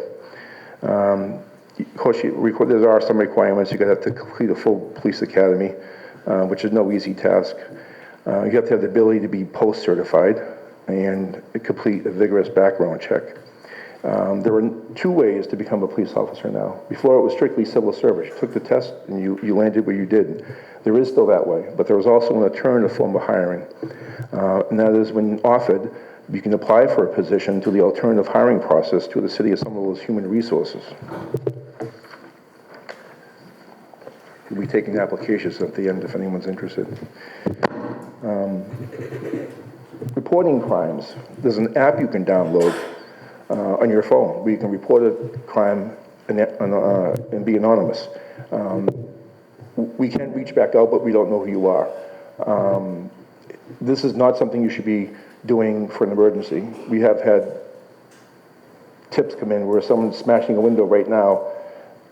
Of course, there are some requirements. You're going to have to complete a full police academy, which is no easy task. You have to have the ability to be post-certified and complete a vigorous background check. There are 2 ways to become a police officer now. Before, it was strictly civil service. You took the test and you landed where you did. There is still that way, but there was also an alternative form of hiring. And that is when offered, you can apply for a position to the alternative hiring process to the City of Somerville's Human Resources. We'll be taking applications at the end if anyone's interested. Reporting crimes. There's an app you can download on your phone where you can report a crime and be anonymous. We can reach back out, but we don't know who you are. This is not something you should be doing for an emergency. We have had tips come in where someone's smashing a window right now.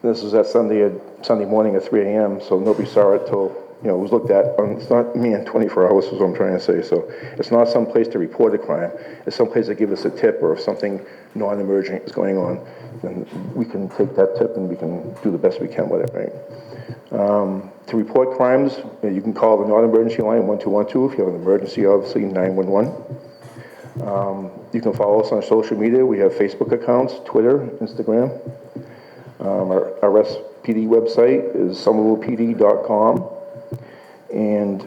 This is Sunday morning at 3 a.m., so nobody saw it till it was looked at. It's not me in 24 hours is what I'm trying to say. So it's not some place to report a crime. It's some place to give us a tip, or if something non-emergent is going on, then we can take that tip and we can do the best we can with it, right? To report crimes, you can call the non-emergency line 1212. If you have an emergency, obviously 911. You can follow us on social media. We have Facebook accounts, Twitter, Instagram. Our SPD website is somervillepd.com. And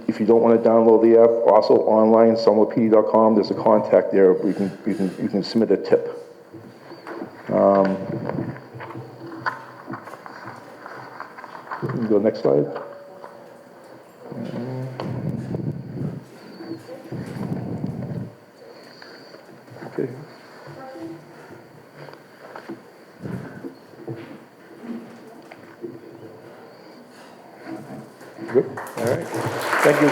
if you don't want to download the app, also online, somervillepd.com, there's a contact there where you can submit a tip. You can go next slide. Okay. Good. All right. Thank you.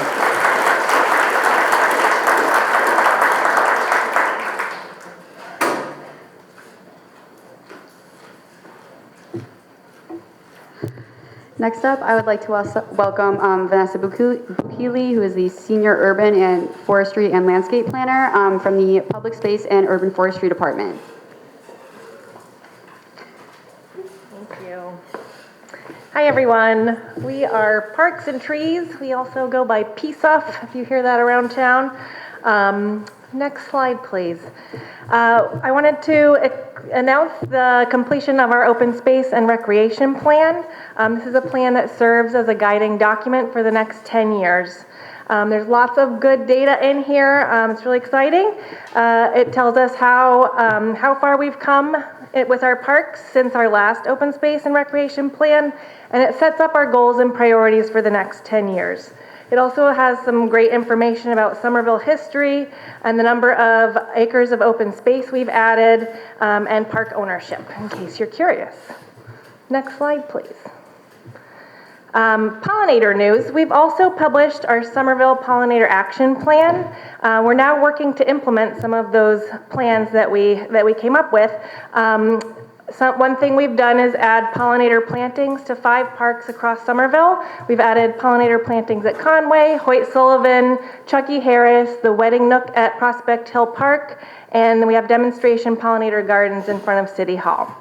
Next up, I would like to welcome Vanessa Bukili, who is the Senior Urban and Forestry and Landscape Planner from the Public Space and Urban Forestry Department.
Thank you. Hi, everyone. We are Parks and Trees. We also go by PSUF, if you hear that around town. Next slide, please. I wanted to announce the completion of our open space and recreation plan. This is a plan that serves as a guiding document for the next 10 years. There's lots of good data in here. It's really exciting. It tells us how far we've come with our parks since our last open space and recreation plan, and it sets up our goals and priorities for the next 10 years. It also has some great information about Somerville history and the number of acres of open space we've added and park ownership, in case you're curious. Next slide, please. Pollinator news. We've also published our Somerville Pollinator Action Plan. We're now working to implement some of those plans that we came up with. One thing we've done is add pollinator plantings to 5 parks across Somerville. We've added pollinator plantings at Conway, Hoyt Sullivan, Chucky Harris, the Wedding Nook at Prospect Hill Park, and we have demonstration pollinator gardens in front of City Hall.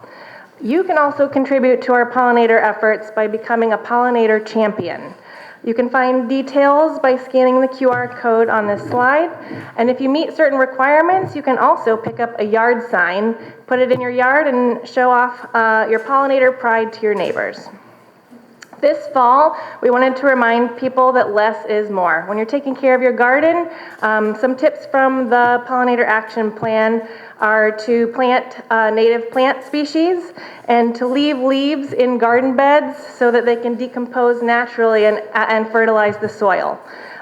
You can also contribute to our pollinator efforts by becoming a pollinator champion. You can find details by scanning the QR code on this slide. And if you meet certain requirements, you can also pick up a yard sign, put it in your yard, and show off your pollinator pride to your neighbors. This fall, we wanted to remind people that less is more. When you're taking care of your garden, some tips from the Pollinator Action Plan are to plant native plant species and to leave leaves in garden beds so that they can decompose naturally and fertilize the soil.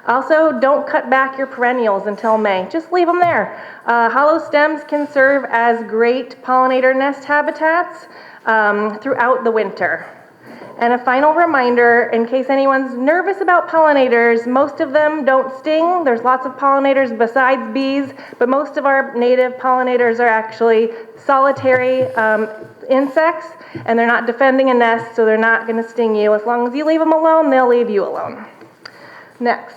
Also, don't cut back your perennials until May. Just leave them there. Hollow stems can serve as great pollinator nest habitats throughout the winter. And a final reminder, in case anyone's nervous about pollinators, most of them don't sting. There's lots of pollinators besides bees, but most of our native pollinators are actually solitary insects, and they're not defending a nest, so they're not going to sting you. As long as you leave them alone, they'll leave you alone. Next.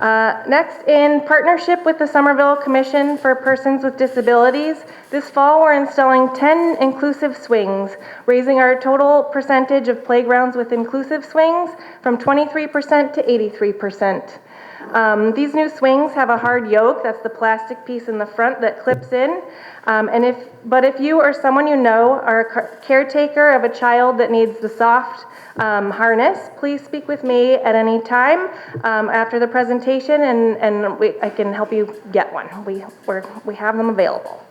Next, in partnership with the Somerville Commission for Persons with Disabilities, this fall we're installing 10 inclusive swings, raising our total percentage of playgrounds with inclusive swings from 23% to 83%. These new swings have a hard yoke, that's the plastic piece in the front that clips in. But if you or someone you know are a caretaker of a child that needs the soft harness, please speak with me at any time after the presentation, and I can help you get one. We have them available.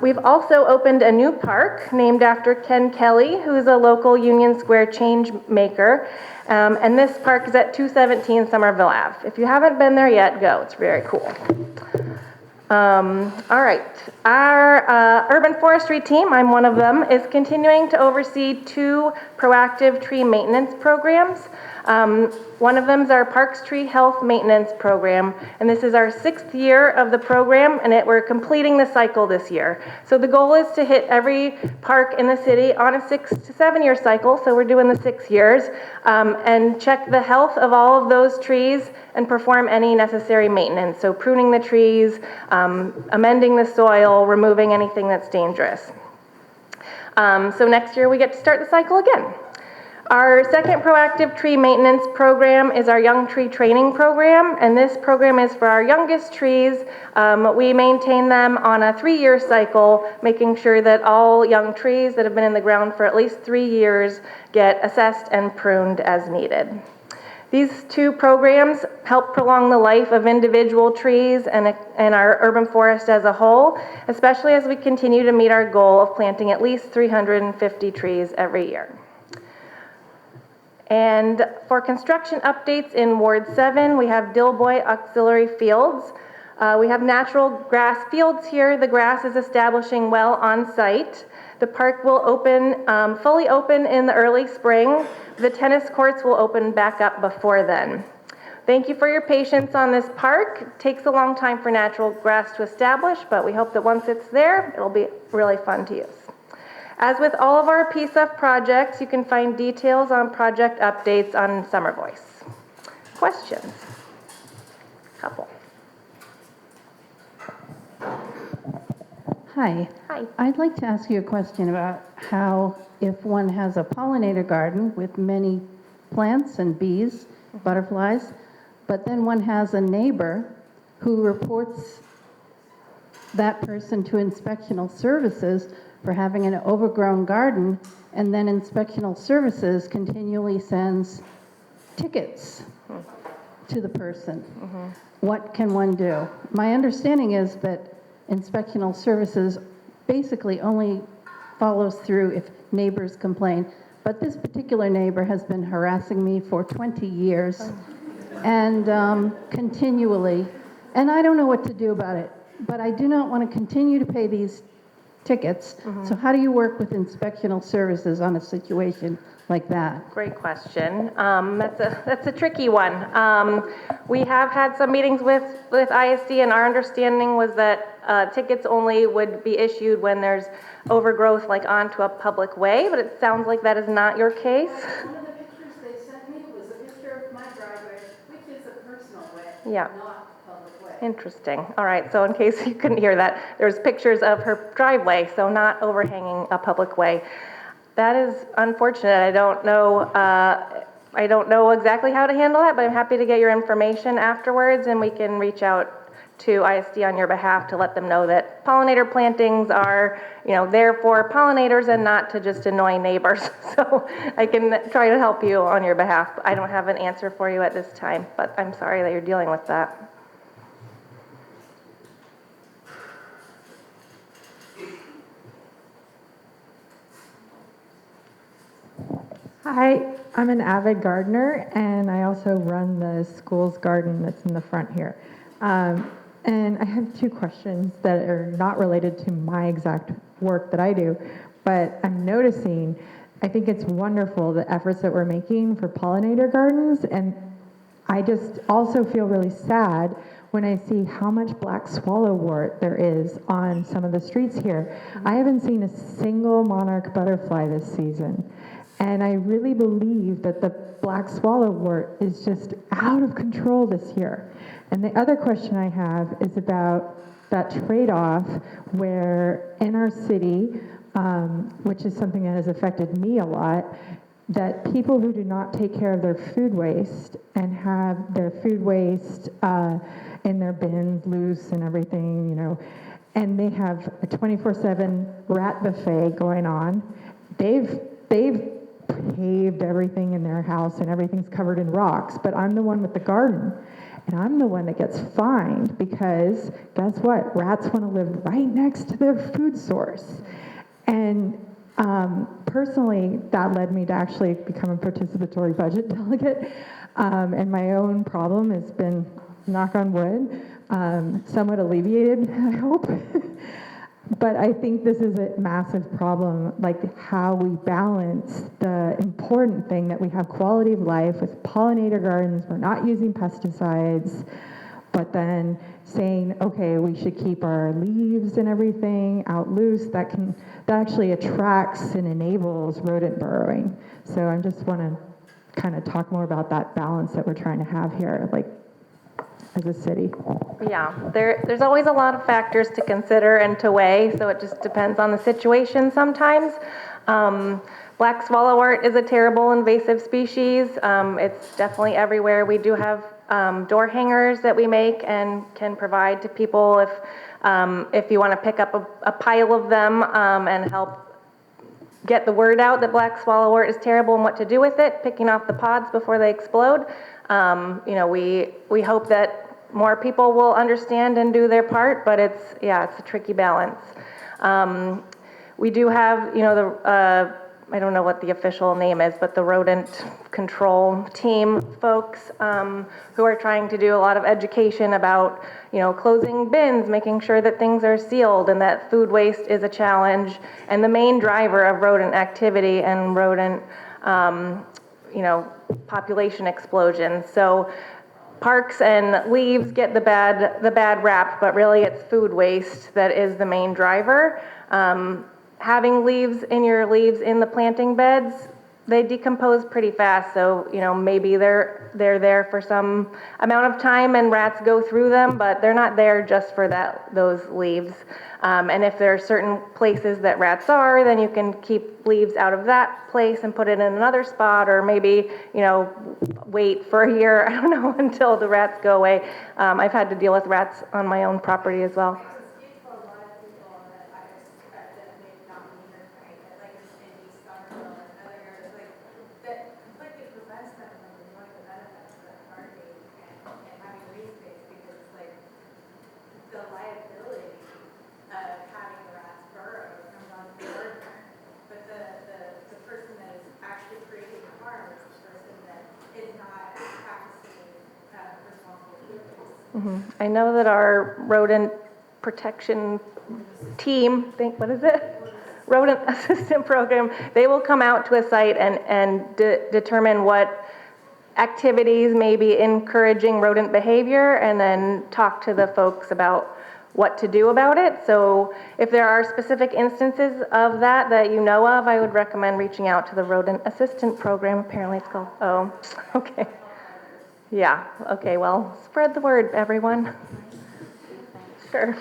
We've also opened a new park named after Ken Kelly, who's a local Union Square change maker. And this park is at 217 Somerville Ave. If you haven't been there yet, go. It's very cool. All right. Our urban forestry team, I'm one of them, is continuing to oversee 2 proactive tree maintenance programs. One of them is our Parks Tree Health Maintenance Program, and this is our 6th year of the program, and we're completing the cycle this year. So the goal is to hit every park in the city on a 6 to 7 year cycle, so we're doing the 6 years, and check the health of all of those trees and perform any necessary maintenance. So pruning the trees, amending the soil, removing anything that's dangerous. So next year we get to start the cycle again. Our second proactive tree maintenance program is our Young Tree Training Program, and this program is for our youngest trees. We maintain them on a 3-year cycle, making sure that all young trees that have been in the ground for at least 3 years get assessed and pruned as needed. These 2 programs help prolong the life of individual trees and our urban forest as a whole, especially as we continue to meet our goal of planting at least 350 trees every year. And for construction updates in Ward 7, we have Dilboy Auxiliary Fields. We have natural grass fields here. The grass is establishing well on site. The park will open, fully open in the early spring. The tennis courts will open back up before then. Thank you for your patience on this park. It takes a long time for natural grass to establish, but we hope that once it's there, it'll be really fun to use. As with all of our PSUF projects, you can find details on project updates on Summer Voice. Questions? Couple.
Hi.
Hi.
I'd like to ask you a question about how, if one has a pollinator garden with many plants and bees, butterflies, but then one has a neighbor who reports that person to inspectional services for having an overgrown garden, and then inspectional services continually sends tickets to the person. What can one do? My understanding is that inspectional services basically only follows through if neighbors complain. But this particular neighbor has been harassing me for 20 years and continually, and I don't know what to do about it. But I do not want to continue to pay these tickets. So how do you work with inspectional services on a situation like that?
Great question. That's a tricky one. We have had some meetings with ISD, and our understanding was that tickets only would be issued when there's overgrowth, like onto a public way, but it sounds like that is not your case.
One of the pictures they sent me was a picture of my driveway, which is a personal way,
Yeah.
not a public way.
Interesting. All right, so in case you couldn't hear that, there's pictures of her driveway, so not overhanging a public way. That is unfortunate. I don't know exactly how to handle that, but I'm happy to get your information afterwards, and we can reach out to ISD on your behalf to let them know that pollinator plantings are, there for pollinators and not to just annoy neighbors. So I can try to help you on your behalf. I don't have an answer for you at this time, but I'm sorry that you're dealing with that.
Hi, I'm an avid gardener, and I also run the school's garden that's in the front here. And I have two questions that are not related to my exact work that I do, but I'm noticing, I think it's wonderful the efforts that we're making for pollinator gardens, and I just also feel really sad when I see how much black swallowwort there is on some of the streets here. I haven't seen a single monarch butterfly this season. And I really believe that the black swallowwort is just out of control this year. And the other question I have is about that trade-off where in our city, which is something that has affected me a lot, that people who do not take care of their food waste and have their food waste in their bins loose and everything, and they have a 24/7 rat buffet going on. They've paved everything in their house and everything's covered in rocks, but I'm the one with the garden, and I'm the one that gets fined because guess what? Rats want to live right next to their food source. And personally, that led me to actually become a participatory budget delegate, and my own problem has been, knock on wood, somewhat alleviated, I hope. But I think this is a massive problem, like how we balance the important thing that we have quality of life with pollinator gardens, we're not using pesticides, but then saying, okay, we should keep our leaves and everything out loose. That actually attracts and enables rodent burrowing. So I just want to kind of talk more about that balance that we're trying to have here, like as a city.
Yeah, there's always a lot of factors to consider and to weigh, so it just depends on the situation sometimes. Black swallowwort is a terrible invasive species. It's definitely everywhere. We do have door hangers that we make and can provide to people if you want to pick up a pile of them and help get the word out that black swallowwort is terrible and what to do with it, picking off the pods before they explode. We hope that more people will understand and do their part, but it's a tricky balance. We do have, I don't know what the official name is, but the rodent control team folks who are trying to do a lot of education about, closing bins, making sure that things are sealed and that food waste is a challenge and the main driver of rodent activity and rodent, population explosion. So parks and leaves get the bad rap, but really it's food waste that is the main driver. Having leaves in the planting beds they decompose pretty fast, so, maybe they're there for some amount of time and rats go through them, but they're not there just for those leaves. And if there are certain places that rats are, then you can keep leaves out of that place and put it in another spot, or maybe, wait for a year, I don't know, until the rats go away. I've had to deal with rats on my own property as well. I know that our rodent protection team, what is it? Rodent assistant program, they will come out to a site and determine what activities may be encouraging rodent behavior, and then talk to the folks about what to do about it. So if there are specific instances of that you know of, I would recommend reaching out to the rodent assistant program. Apparently it's called, okay. Yeah, okay, well, spread the word, everyone. Sure.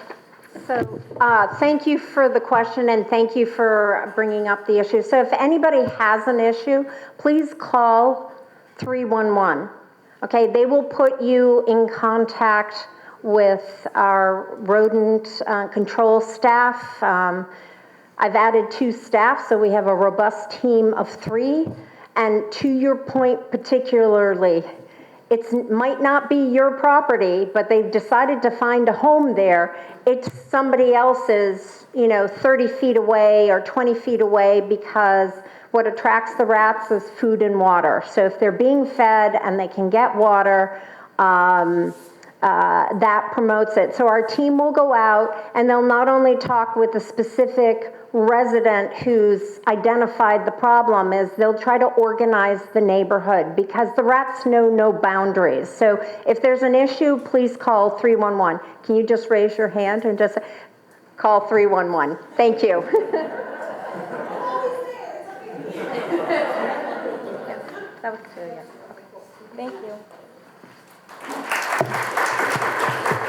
So thank you for the question, and thank you for bringing up the issue. So if anybody has an issue, please call 311. Okay, they will put you in contact with our rodent control staff. I've added 2 staff, so we have a robust team of 3. And to your point particularly, it might not be your property, but they've decided to find a home there. It's somebody else's, 30 feet away or 20 feet away, because what attracts the rats is food and water. So if they're being fed and they can get water, that promotes it. So our team will go out and they'll not only talk with the specific resident who's identified the problem, is they'll try to organize the neighborhood, because the rats know no boundaries. So if there's an issue, please call 311. Can you just raise your hand and just call 311? Thank you.
That was 2, yeah. Okay. Thank you.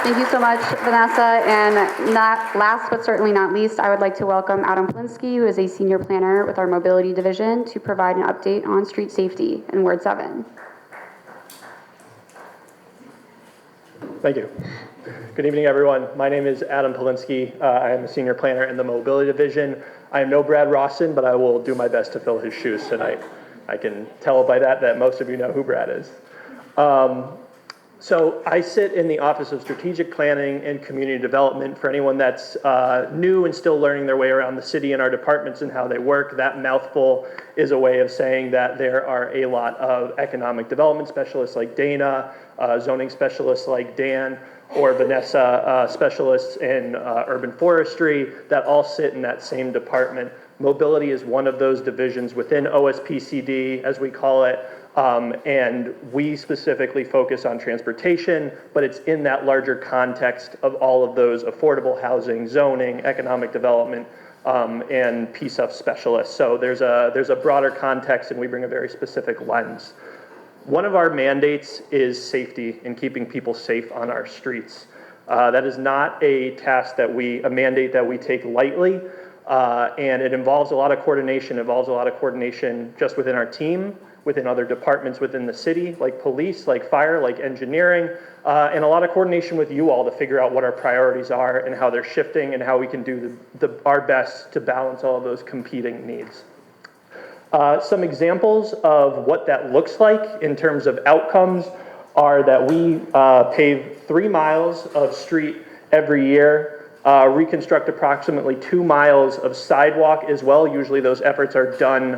Thank you so much, Vanessa. And last but certainly not least, I would like to welcome Adam Polinsky, who is a senior planner with our mobility division, to provide an update on street safety in Ward 7.
Thank you. Good evening, everyone. My name is Adam Polinsky. I am a senior planner in the mobility division. I am no Brad Rawson, but I will do my best to fill his shoes tonight. I can tell by that most of you know who Brad is. So I sit in the Office of Strategic Planning and Community Development. For anyone that's new and still learning their way around the city and our departments and how they work, that mouthful is a way of saying that there are a lot of economic development specialists like Dana, zoning specialists like Dan, or Vanessa, specialists in urban forestry, that all sit in that same department. Mobility is one of those divisions within OSPCD, as we call it. And we specifically focus on transportation, but it's in that larger context of all of those affordable housing, zoning, economic development, and PSUF specialists. So there's a broader context, and we bring a very specific lens. One of our mandates is safety and keeping people safe on our streets. That is not a mandate that we take lightly, and it involves a lot of coordination. It involves a lot of coordination just within our team, within other departments within the city, like police, like fire, like engineering, and a lot of coordination with you all to figure out what our priorities are and how they're shifting and how we can do our best to balance all of those competing needs. Some examples of what that looks like in terms of outcomes are that we pave 3 miles of street every year, reconstruct approximately 2 miles of sidewalk as well. Usually those efforts are done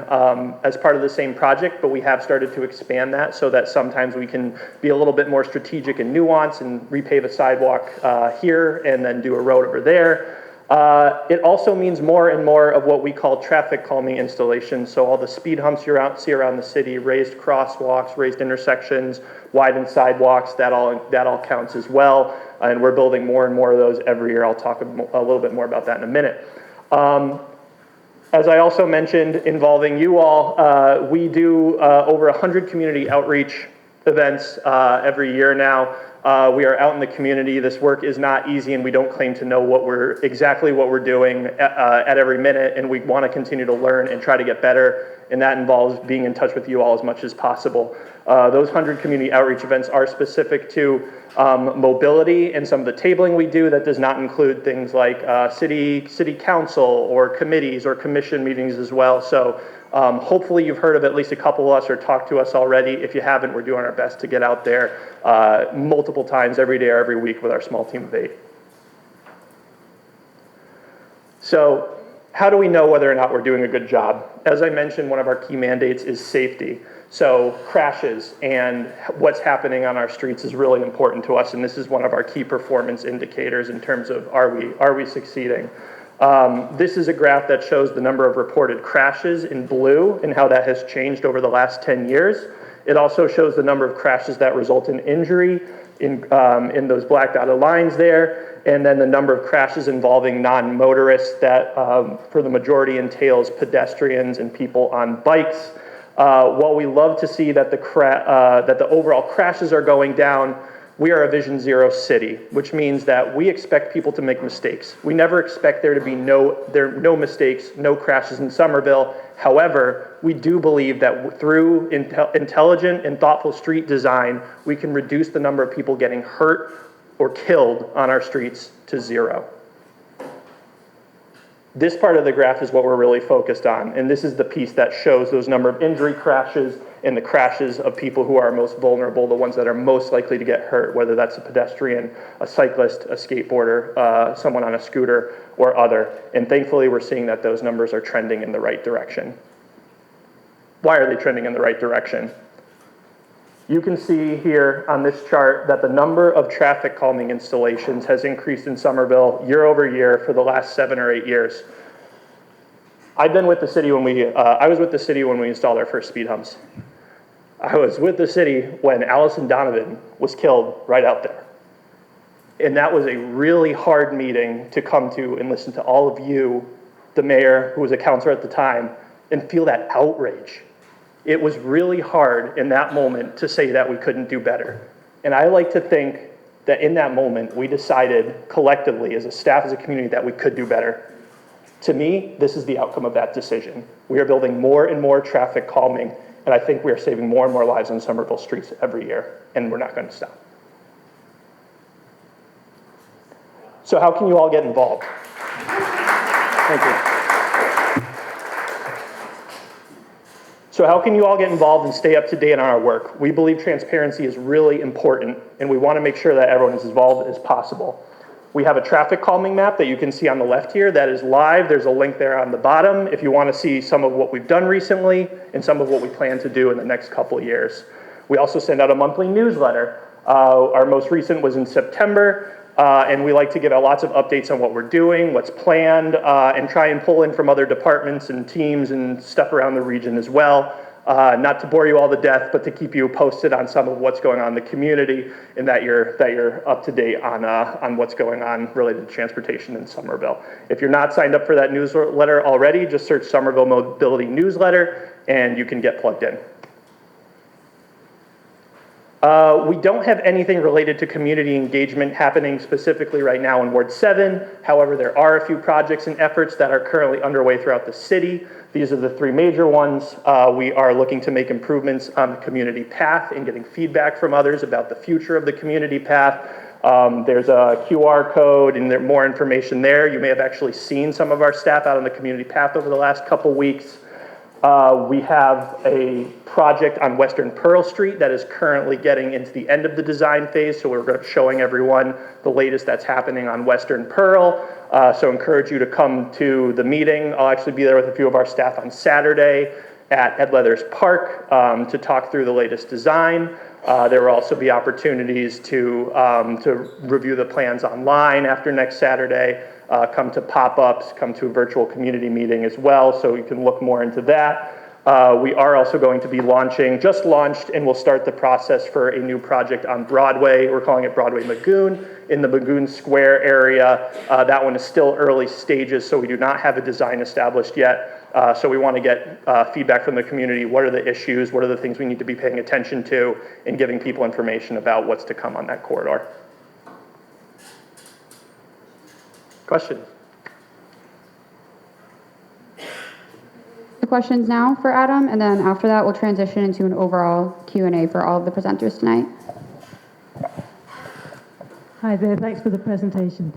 as part of the same project, but we have started to expand that so that sometimes we can be a little bit more strategic and nuanced and repave a sidewalk here and then do a road over there. It also means more and more of what we call traffic calming installations. So all the speed humps you see around the city, raised crosswalks, raised intersections, widened sidewalks, that all counts as well. And we're building more and more of those every year. I'll talk a little bit more about that in a minute. As I also mentioned, involving you all, we do over 100 community outreach events every year now. We are out in the community. This work is not easy, and we don't claim to know exactly what we're doing at every minute, and we want to continue to learn and try to get better, and that involves being in touch with you all as much as possible. Those 100 community outreach events are specific to mobility and some of the tabling we do. That does not include things like city council or committees or commission meetings as well. So hopefully you've heard of at least a couple of us or talked to us already. If you haven't, we're doing our best to get out there multiple times every day or every week with our small team of 8. So how do we know whether or not we're doing a good job? As I mentioned, one of our key mandates is safety. So crashes and what's happening on our streets is really important to us, and this is one of our key performance indicators in terms of are we succeeding. This is a graph that shows the number of reported crashes in blue and how that has changed over the last 10 years. It also shows the number of crashes that result in injury in those black dotted lines there, and then the number of crashes involving non-motorists that for the majority entails pedestrians and people on bikes. While we love to see that the overall crashes are going down, we are a Vision Zero city, which means that we expect people to make mistakes. We never expect there to be no mistakes, no crashes in Somerville. However, we do believe that through intelligent and thoughtful street design, we can reduce the number of people getting hurt or killed on our streets to 0. This part of the graph is what we're really focused on, and this is the piece that shows those number of injury crashes and the crashes of people who are most vulnerable, the ones that are most likely to get hurt, whether that's a pedestrian, a cyclist, a skateboarder, someone on a scooter, or other. And thankfully, we're seeing that those numbers are trending in the right direction. Why are they trending in the right direction? You can see here on this chart that the number of traffic calming installations has increased in Somerville year over year for the last 7 or 8 years. I've been with the city I was with the city when we installed our first speed humps. I was with the city when Allison Donovan was killed right out there. And that was a really hard meeting to come to and listen to all of you, the mayor, who was a counselor at the time, and feel that outrage. It was really hard in that moment to say that we couldn't do better. And I like to think that in that moment, we decided collectively as a staff, as a community, that we could do better. To me, this is the outcome of that decision. We are building more and more traffic calming, and I think we are saving more and more lives on Somerville streets every year, and we're not going to stop. So how can you all get involved? Thank you. So how can you all get involved and stay up to date on our work? We believe transparency is really important, and we want to make sure that everyone is as involved as possible. We have a traffic calming map that you can see on the left here that is live. There's a link there on the bottom if you want to see some of what we've done recently and some of what we plan to do in the next couple of years. We also send out a monthly newsletter. Our most recent was in September, and we like to give out lots of updates on what we're doing, what's planned, and try and pull in from other departments and teams and stuff around the region as well. Not to bore you all to death, but to keep you posted on some of what's going on in the community and that you're up to date on what's going on related to transportation in Somerville. If you're not signed up for that newsletter already, just search Somerville Mobility Newsletter and you can get plugged in. We don't have anything related to community engagement happening specifically right now in Ward 7. However, there are a few projects and efforts that are currently underway throughout the city. These are the 3 major ones. We are looking to make improvements on the community path and getting feedback from others about the future of the community path. There's a QR code and there's more information there. You may have actually seen some of our staff out on the community path over the last couple weeks. We have a project on Western Pearl Street that is currently getting into the end of the design phase, so we're showing everyone the latest that's happening on Western Pearl. So encourage you to come to the meeting. I'll actually be there with a few of our staff on Saturday at Ed Leathers Park to talk through the latest design. There will also be opportunities to review the plans online after next Saturday. Come to pop-ups, come to a virtual community meeting as well, so you can look more into that. We are also going to be just launched, and we'll start the process for a new project on Broadway. We're calling it Broadway Magoon in the Magoon Square area. That one is still early stages, so we do not have a design established yet. So we want to get feedback from the community. What are the issues? What are the things we need to be paying attention to, and giving people information about what's to come on that corridor. Questions?
Questions now for Adam, and then after that we'll transition into an overall Q&A for all of the presenters tonight.
Hi there, thanks for the presentation.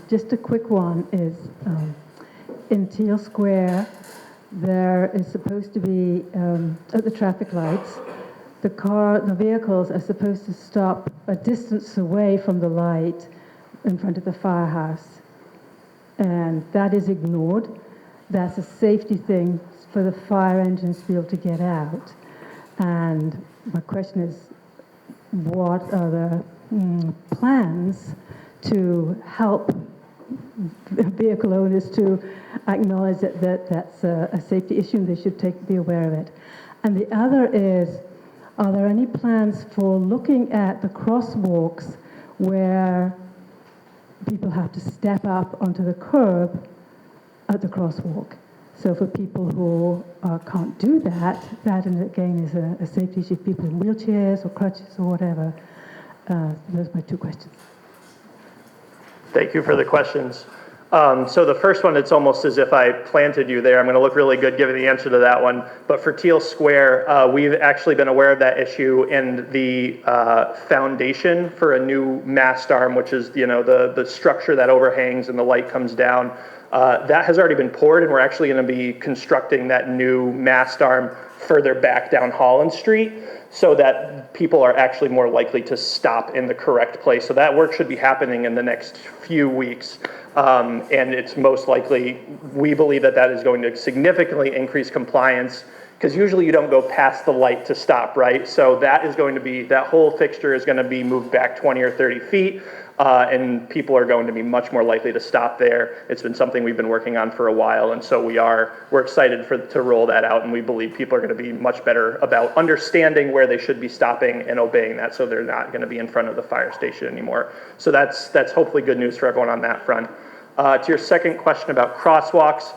Just a quick one is, in Teal Square, there is supposed to be, at the traffic lights, the vehicles are supposed to stop a distance away from the light in front of the firehouse. And that is ignored. That's a safety thing for the fire engines to be able to get out. And my question is, what are the plans to help vehicle owners to acknowledge that that's a safety issue and they should be aware of it? And the other is, are there any plans for looking at the crosswalks where people have to step up onto the curb at the crosswalk? So for people who can't do that, that again is a safety issue. People in wheelchairs or crutches or whatever. Those are my two questions.
Thank you for the questions. So the first one, it's almost as if I planted you there. I'm going to look really good giving the answer to that one. But for Teal Square, we've actually been aware of that issue, and the foundation for a new mast arm, which is the structure that overhangs and the light comes down, that has already been poured, and we're actually going to be constructing that new mast arm further back down Holland Street so that people are actually more likely to stop in the correct place. So that work should be happening in the next few weeks. And it's most likely, we believe that is going to significantly increase compliance, because usually you don't go past the light to stop, right? So that whole fixture is going to be moved back 20 or 30 feet. And people are going to be much more likely to stop there. It's been something we've been working on for a while, and so we're excited to roll that out, and we believe people are going to be much better about understanding where they should be stopping and obeying that, so they're not going to be in front of the fire station anymore. So that's hopefully good news for everyone on that front. To your second question about crosswalks,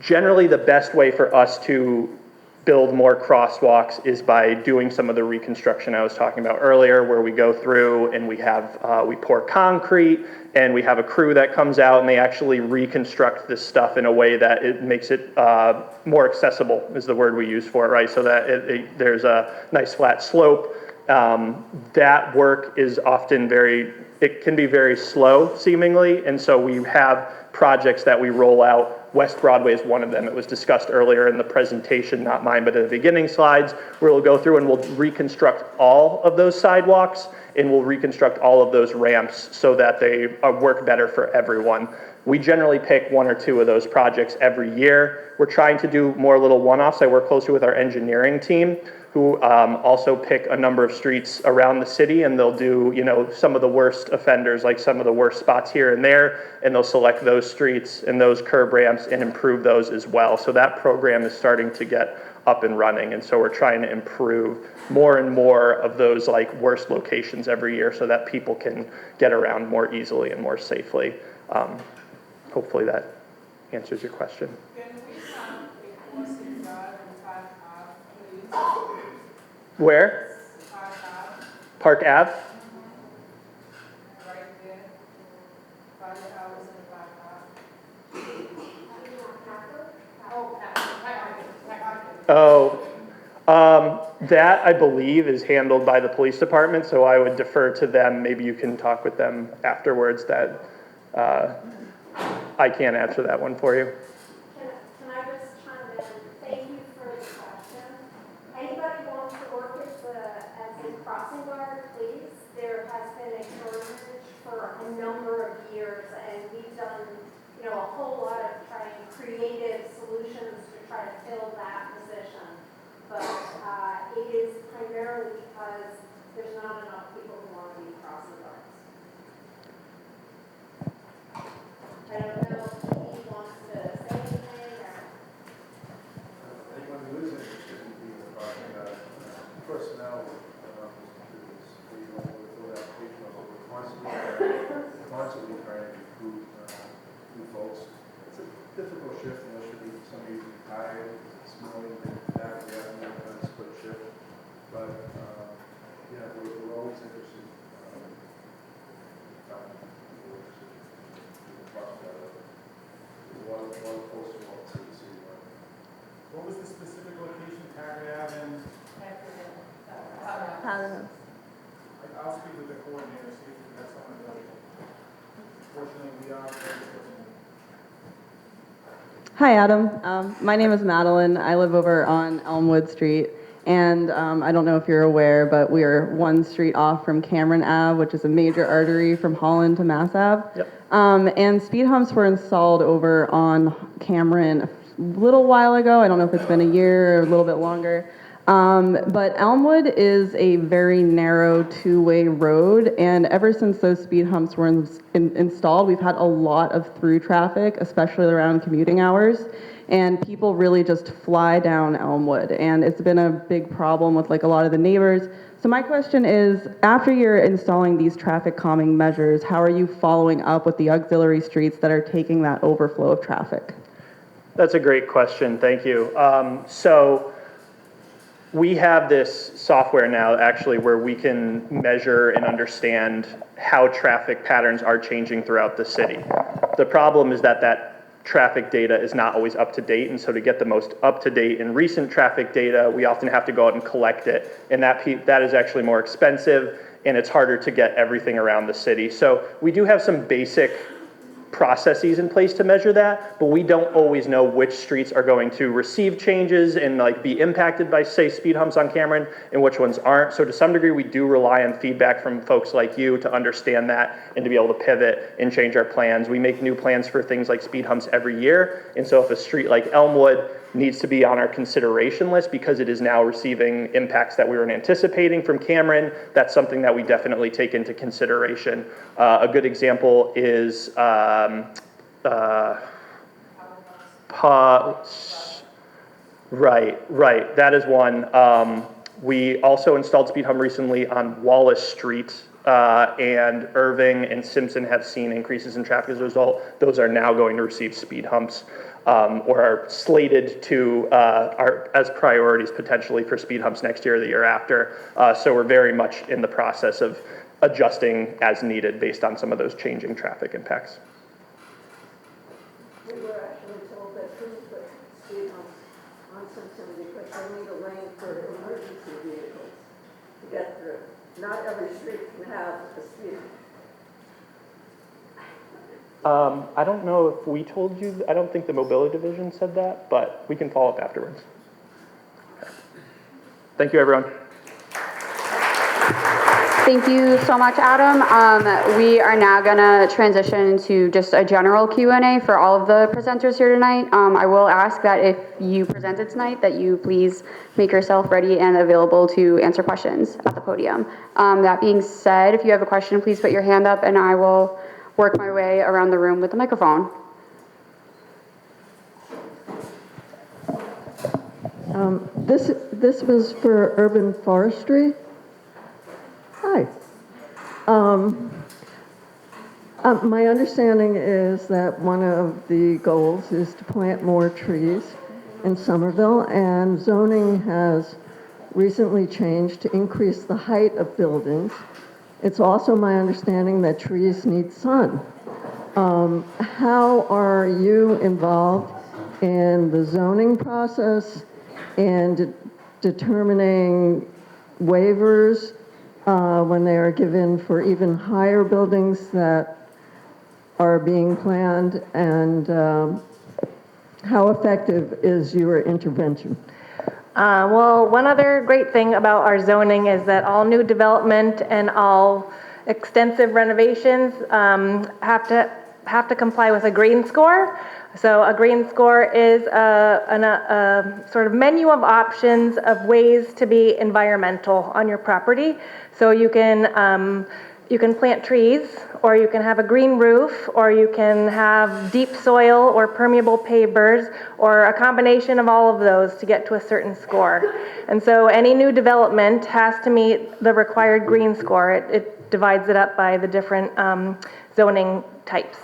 generally the best way for us to build more crosswalks is by doing some of the reconstruction I was talking about earlier, where we go through and we pour concrete, and we have a crew that comes out and they actually reconstruct this stuff in a way that it makes it more accessible, is the word we use for it, right? So that there's a nice flat slope. That work is often it can be very slow seemingly, and so we have projects that we roll out. West Broadway is one of them. It was discussed earlier in the presentation, not mine, but in the beginning slides, where we'll go through and we'll reconstruct all of those sidewalks, and we'll reconstruct all of those ramps so that they work better for everyone. We generally pick one or two of those projects every year. We're trying to do more little one-offs. I work closely with our engineering team, who also pick a number of streets around the city, and they'll do, some of the worst offenders, like some of the worst spots here and there, and they'll select those streets and those curb ramps and improve those as well. So that program is starting to get up and running, and so we're trying to improve more and more of those worst locations every year so that people can get around more easily and more safely. Hopefully that answers your question. Where? Park Ave? That I believe is handled by the police department, so I would defer to them. Maybe you can talk with them afterwards. That I can't answer that one for you.
Can I just chime in? Thank you for the question. Anybody wants to work as a crossing guard, please? There has been a shortage for a number of years, and we've done, a whole lot of trying creative solutions to try to fill that position. But it is primarily because there's not enough people who want to be crossing guards. I don't know if he wants to say anything or...
but, yeah, we're always interested. What was the specific location, Packard Ave and? I'll speak with the coordinator, see if we have someone available. Fortunately, we are very fortunate.
Hi, Adam. My name is Madeline. I live over on Elmwood Street. And I don't know if you're aware, but we are one street off from Cameron Ave, which is a major artery from Holland to Mass Ave.
Yep.
And speed humps were installed over on Cameron a little while ago. I don't know if it's been a year or a little bit longer. But Elmwood is a very narrow two-way road, and ever since those speed humps were installed, we've had a lot of through traffic, especially around commuting hours, and people really just fly down Elmwood, and it's been a big problem with like a lot of the neighbors. So my question is, after you're installing these traffic calming measures, how are you following up with the auxiliary streets that are taking that overflow of traffic?
That's a great question, thank you. So we have this software now actually where we can measure and understand how traffic patterns are changing throughout the city. The problem is that that traffic data is not always up to date, and so to get the most up to date and recent traffic data, we often have to go out and collect it, and that is actually more expensive, and it's harder to get everything around the city. So we do have some basic processes in place to measure that, but we don't always know which streets are going to receive changes and like be impacted by, say, speed humps on Cameron and which ones aren't. So to some degree, we do rely on feedback from folks like you to understand that and to be able to pivot and change our plans. We make new plans for things like speed humps every year, and so if a street like Elmwood needs to be on our consideration list because it is now receiving impacts that we weren't anticipating from Cameron, that's something that we definitely take into consideration. A good example is right. That is one. We also installed speed hump recently on Wallace Street, and Irving and Simpson have seen increases in traffic as a result. Those are now going to receive speed humps, or are slated to as priorities potentially for speed humps next year or the year after. So we're very much in the process of adjusting as needed based on some of those changing traffic impacts.
We were actually told that we put speed humps on Simpson because they need a lane for emergency vehicles to get through. Not every street can have a speed hump.
I don't know if we told you, I don't think the mobility division said that, but we can follow up afterwards. Thank you, everyone.
Thank you so much, Adam. We are now going to transition to just a general Q&A for all of the presenters here tonight. I will ask that if you presented tonight, that you please make yourself ready and available to answer questions at the podium. That being said, if you have a question, please put your hand up and I will work my way around the room with the microphone.
This was for urban forestry. Hi. My understanding is that one of the goals is to plant more trees in Somerville, and zoning has recently changed to increase the height of buildings. It's also my understanding that trees need sun. How are you involved in the zoning process and determining waivers when they are given for even higher buildings that are being planned, and how effective is your intervention?
Well, one other great thing about our zoning is that all new development and all extensive renovations have to comply with a green score. So a green score is a sort of menu of options of ways to be environmental on your property. So you can plant trees, or you can have a green roof, or you can have deep soil or permeable pavers, or a combination of all of those to get to a certain score. And so any new development has to meet the required green score. It divides it up by the different zoning types.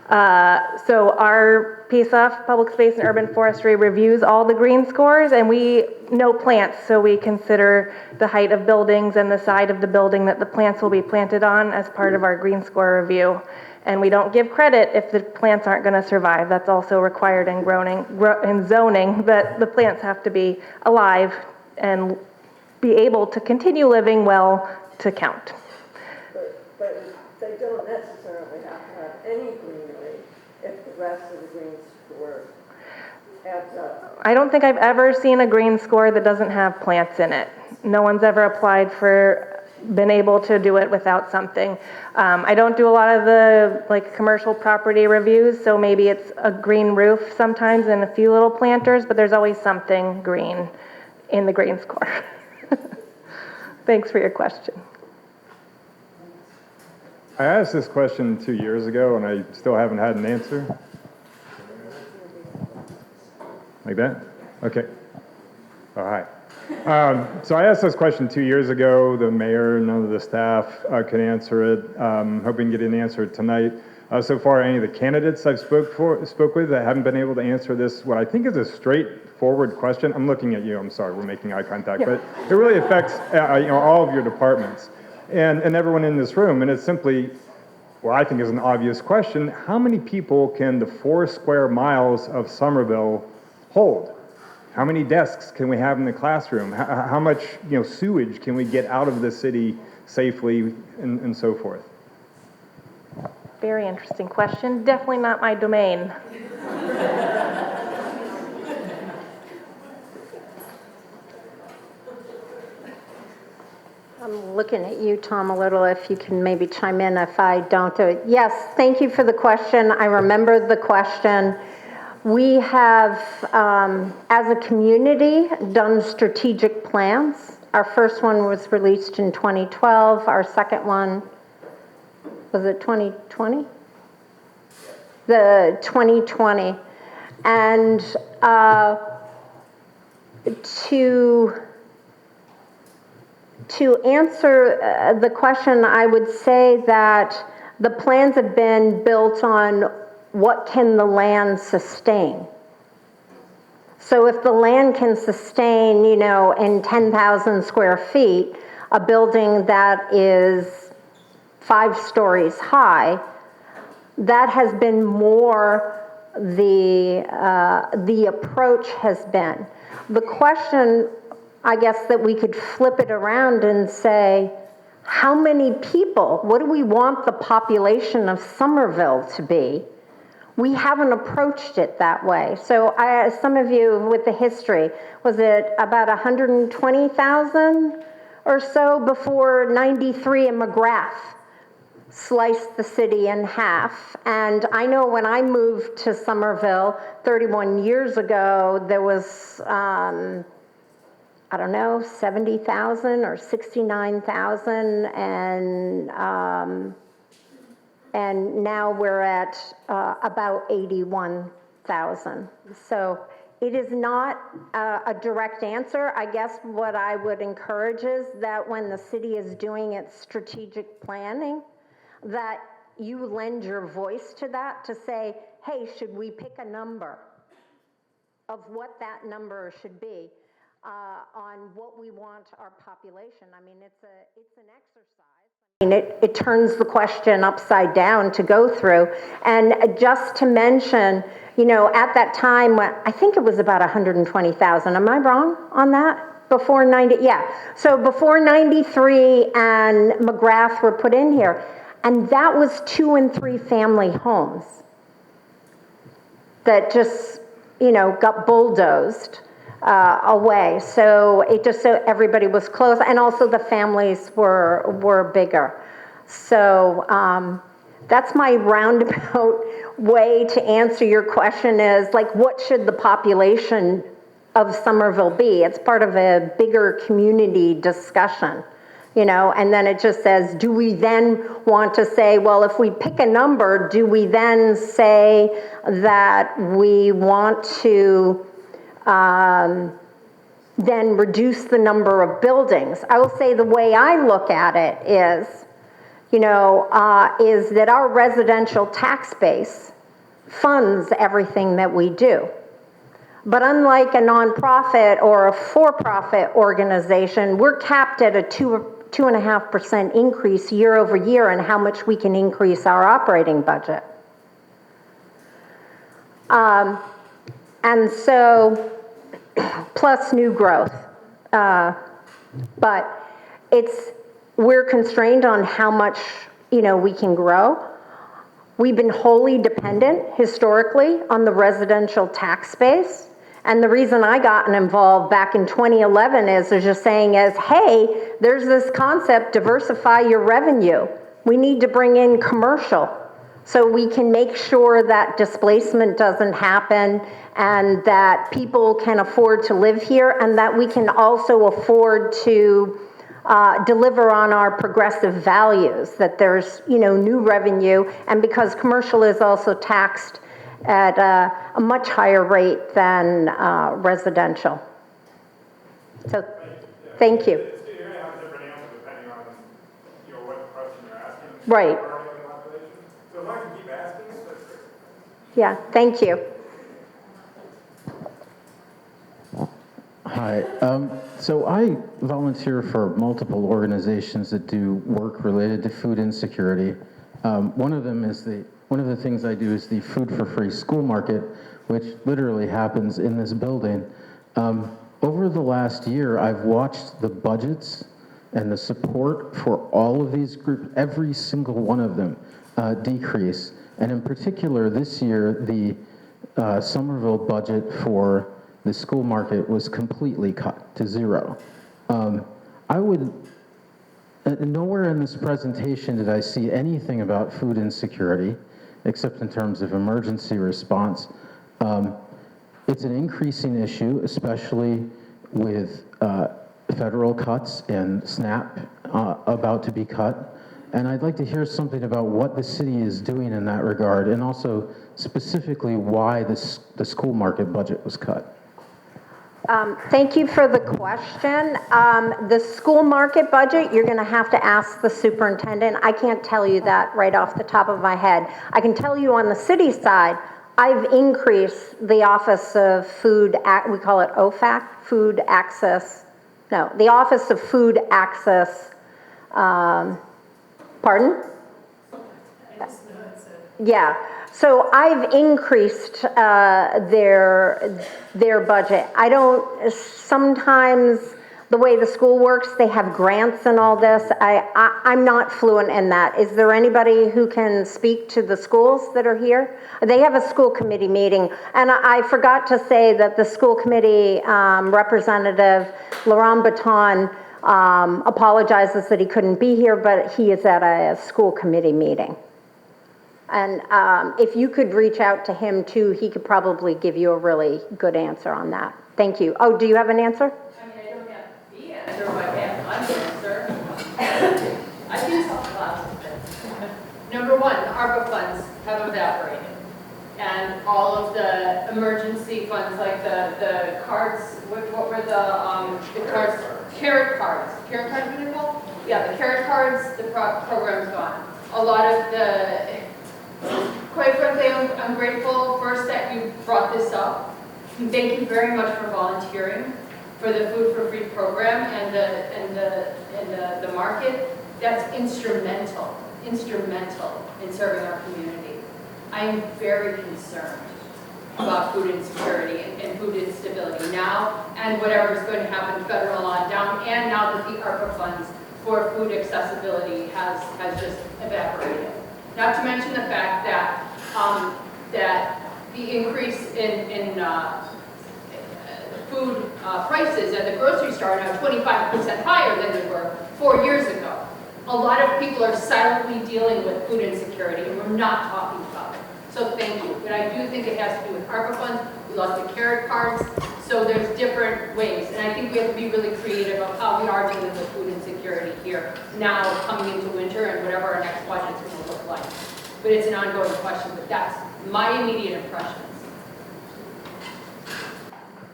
So our PSUF, Public Space and Urban Forestry, reviews all the green scores, and we know plants, so we consider the height of buildings and the side of the building that the plants will be planted on as part of our green score review. And we don't give credit if the plants aren't going to survive. That's also required in zoning, that the plants have to be alive and be able to continue living well to count.
But they don't necessarily have to have any greenery if the rest of the green score adds up.
I don't think I've ever seen a green score that doesn't have plants in it. No one's ever applied for, been able to do it without something. I don't do a lot of the commercial property reviews, so maybe it's a green roof sometimes and a few little planters, but there's always something green in the green score. Thanks for your question.
I asked this question 2 years ago and I still haven't had an answer. Like that? Okay. Oh, hi. So I asked this question 2 years ago. The mayor, none of the staff could answer it. Hoping to get an answer tonight. So far, any of the candidates I've spoke with that haven't been able to answer this, what I think is a straightforward question. I'm looking at you. I'm sorry, we're making eye contact, but it really affects all of your departments and everyone in this room. And it's simply, what I think is an obvious question: how many people can the 4 square miles of Somerville hold? How many desks can we have in the classroom? How much sewage can we get out of the city safely, and so forth?
Very interesting question. Definitely not my domain.
I'm looking at you, Tom, a little, if you can maybe chime in if I don't do it. Yes, thank you for the question. I remember the question. We have, as a community, done strategic plans. Our first one was released in 2012. Our second one, was it 2020? The 2020. And to answer the question, I would say that the plans have been built on what can the land sustain. So if the land can sustain, in 10,000 square feet, a building that is 5 stories high, that has been more the approach has been. The question, I guess, that we could flip it around and say, how many people, what do we want the population of Somerville to be? We haven't approached it that way. So some of you with the history, was it about 120,000 or so before 93 and McGrath sliced the city in half? And I know when I moved to Somerville 31 years ago, there was, 70,000 or 69,000, and now we're at about 81,000. So it is not a direct answer. I guess what I would encourage is that when the city is doing its strategic planning, that you lend your voice to that to say, hey, should we pick a number of what that number should be on what we want our population? I mean, it's an exercise. It turns the question upside down to go through. And just to mention, at that time, when I think it was about 120,000. Am I wrong on that? Before 90, yeah. So before 93 and McGrath were put in here. And that was 2 and 3 family homes that just, got bulldozed away. So it just so everybody was close, and also the families were bigger. So that's my roundabout way to answer your question is, what should the population of Somerville be? It's part of a bigger community discussion, and then it just says, do we then want to say, well, if we pick a number, do we then say that we want to then reduce the number of buildings? I will say the way I look at it is, is that our residential tax base funds everything that we do. But unlike a nonprofit or a for-profit organization, we're capped at a 2.5% increase year over year in how much we can increase our operating budget. And so, plus new growth. But we're constrained on how much, we can grow. We've been wholly dependent historically on the residential tax base. And the reason I got involved back in 2011 is they're just saying hey, there's this concept, diversify your revenue. We need to bring in commercial so we can make sure that displacement doesn't happen and that people can afford to live here and that we can also afford to deliver on our progressive values, that there's, new revenue, and because commercial is also taxed at a much higher rate than residential. So, thank you.
You're going to have a different answer depending on, what question you're asking.
Right.
So if I can keep asking, that's great.
Yeah, thank you.
Hi. So I volunteer for multiple organizations that do work related to food insecurity. One of the things I do is the Food for Free School Market, which literally happens in this building. Over the last year, I've watched the budgets and the support for all of these groups, every single one of them, decrease. And in particular, this year, the Somerville budget for the school market was completely cut to zero. Nowhere in this presentation did I see anything about food insecurity, except in terms of emergency response. It's an increasing issue, especially with federal cuts and SNAP about to be cut. And I'd like to hear something about what the city is doing in that regard, and also specifically why the school market budget was cut.
Thank you for the question. The school market budget, you're going to have to ask the superintendent. I can't tell you that right off the top of my head. I can tell you on the city side, I've increased the Office of Food, we call it OFAC, Food Access, no, the Office of Food Access, pardon? Yeah. So I've increased their budget. Sometimes the way the school works, they have grants and all this. I'm not fluent in that. Is there anybody who can speak to the schools that are here? They have a school committee meeting. And I forgot to say that the school committee representative, Laurent Baton, apologizes that he couldn't be here, but he is at a school committee meeting. And if you could reach out to him too, he could probably give you a really good answer on that. Thank you. Oh, do you have an answer?
I mean, I don't have the answer, but I have an answer. I can talk about it. Number one, the ARPA funds have evaporated. And all of the emergency funds, like the cards, what were the cards? Carrot cards. Carrot cards, what are they called? Yeah, the carrot cards, the program's gone. A lot of quite frankly, I'm grateful first that you brought this up. Thank you very much for volunteering for the Food for Free program and the market. That's instrumental in serving our community. I am very concerned about food insecurity and food instability now, and whatever is going to happen federal on down, and now that the ARPA funds for food accessibility has just evaporated. Not to mention the fact that that the increase in food prices at the grocery store are now 25% higher than they were 4 years ago. A lot of people are silently dealing with food insecurity, and we're not talking about it. So thank you. But I do think it has to do with ARPA funds. We lost the carrot cards. So there's different ways. And I think we have to be really creative of how we are dealing with food insecurity here now coming into winter and whatever our next budget is going to look like. But it's an ongoing question, but that's my immediate impressions.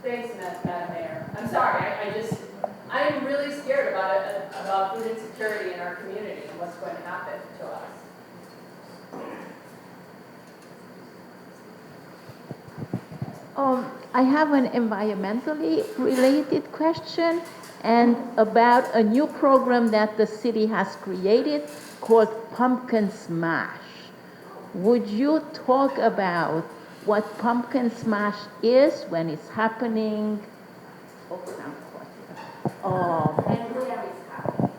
Thanks, Madam Mayor. I'm sorry, I'm really scared about food insecurity in our community and what's going to happen to us.
I have an environmentally related question and about a new program that the city has created called Pumpkin Smash. Would you talk about what Pumpkin Smash is, when it's happening, and where it's happening?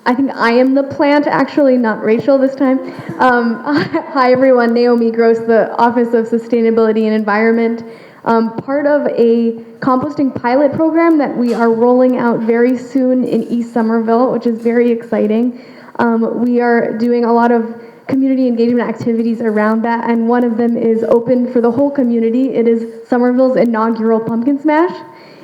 I think I am the plant, actually, not Rachel this time. Hi, everyone. Naomi Gross, the Office of Sustainability and Environment. Part of a composting pilot program that we are rolling out very soon in East Somerville, which is very exciting. We are doing a lot of community engagement activities around that, and one of them is open for the whole community. It is Somerville's inaugural Pumpkin Smash.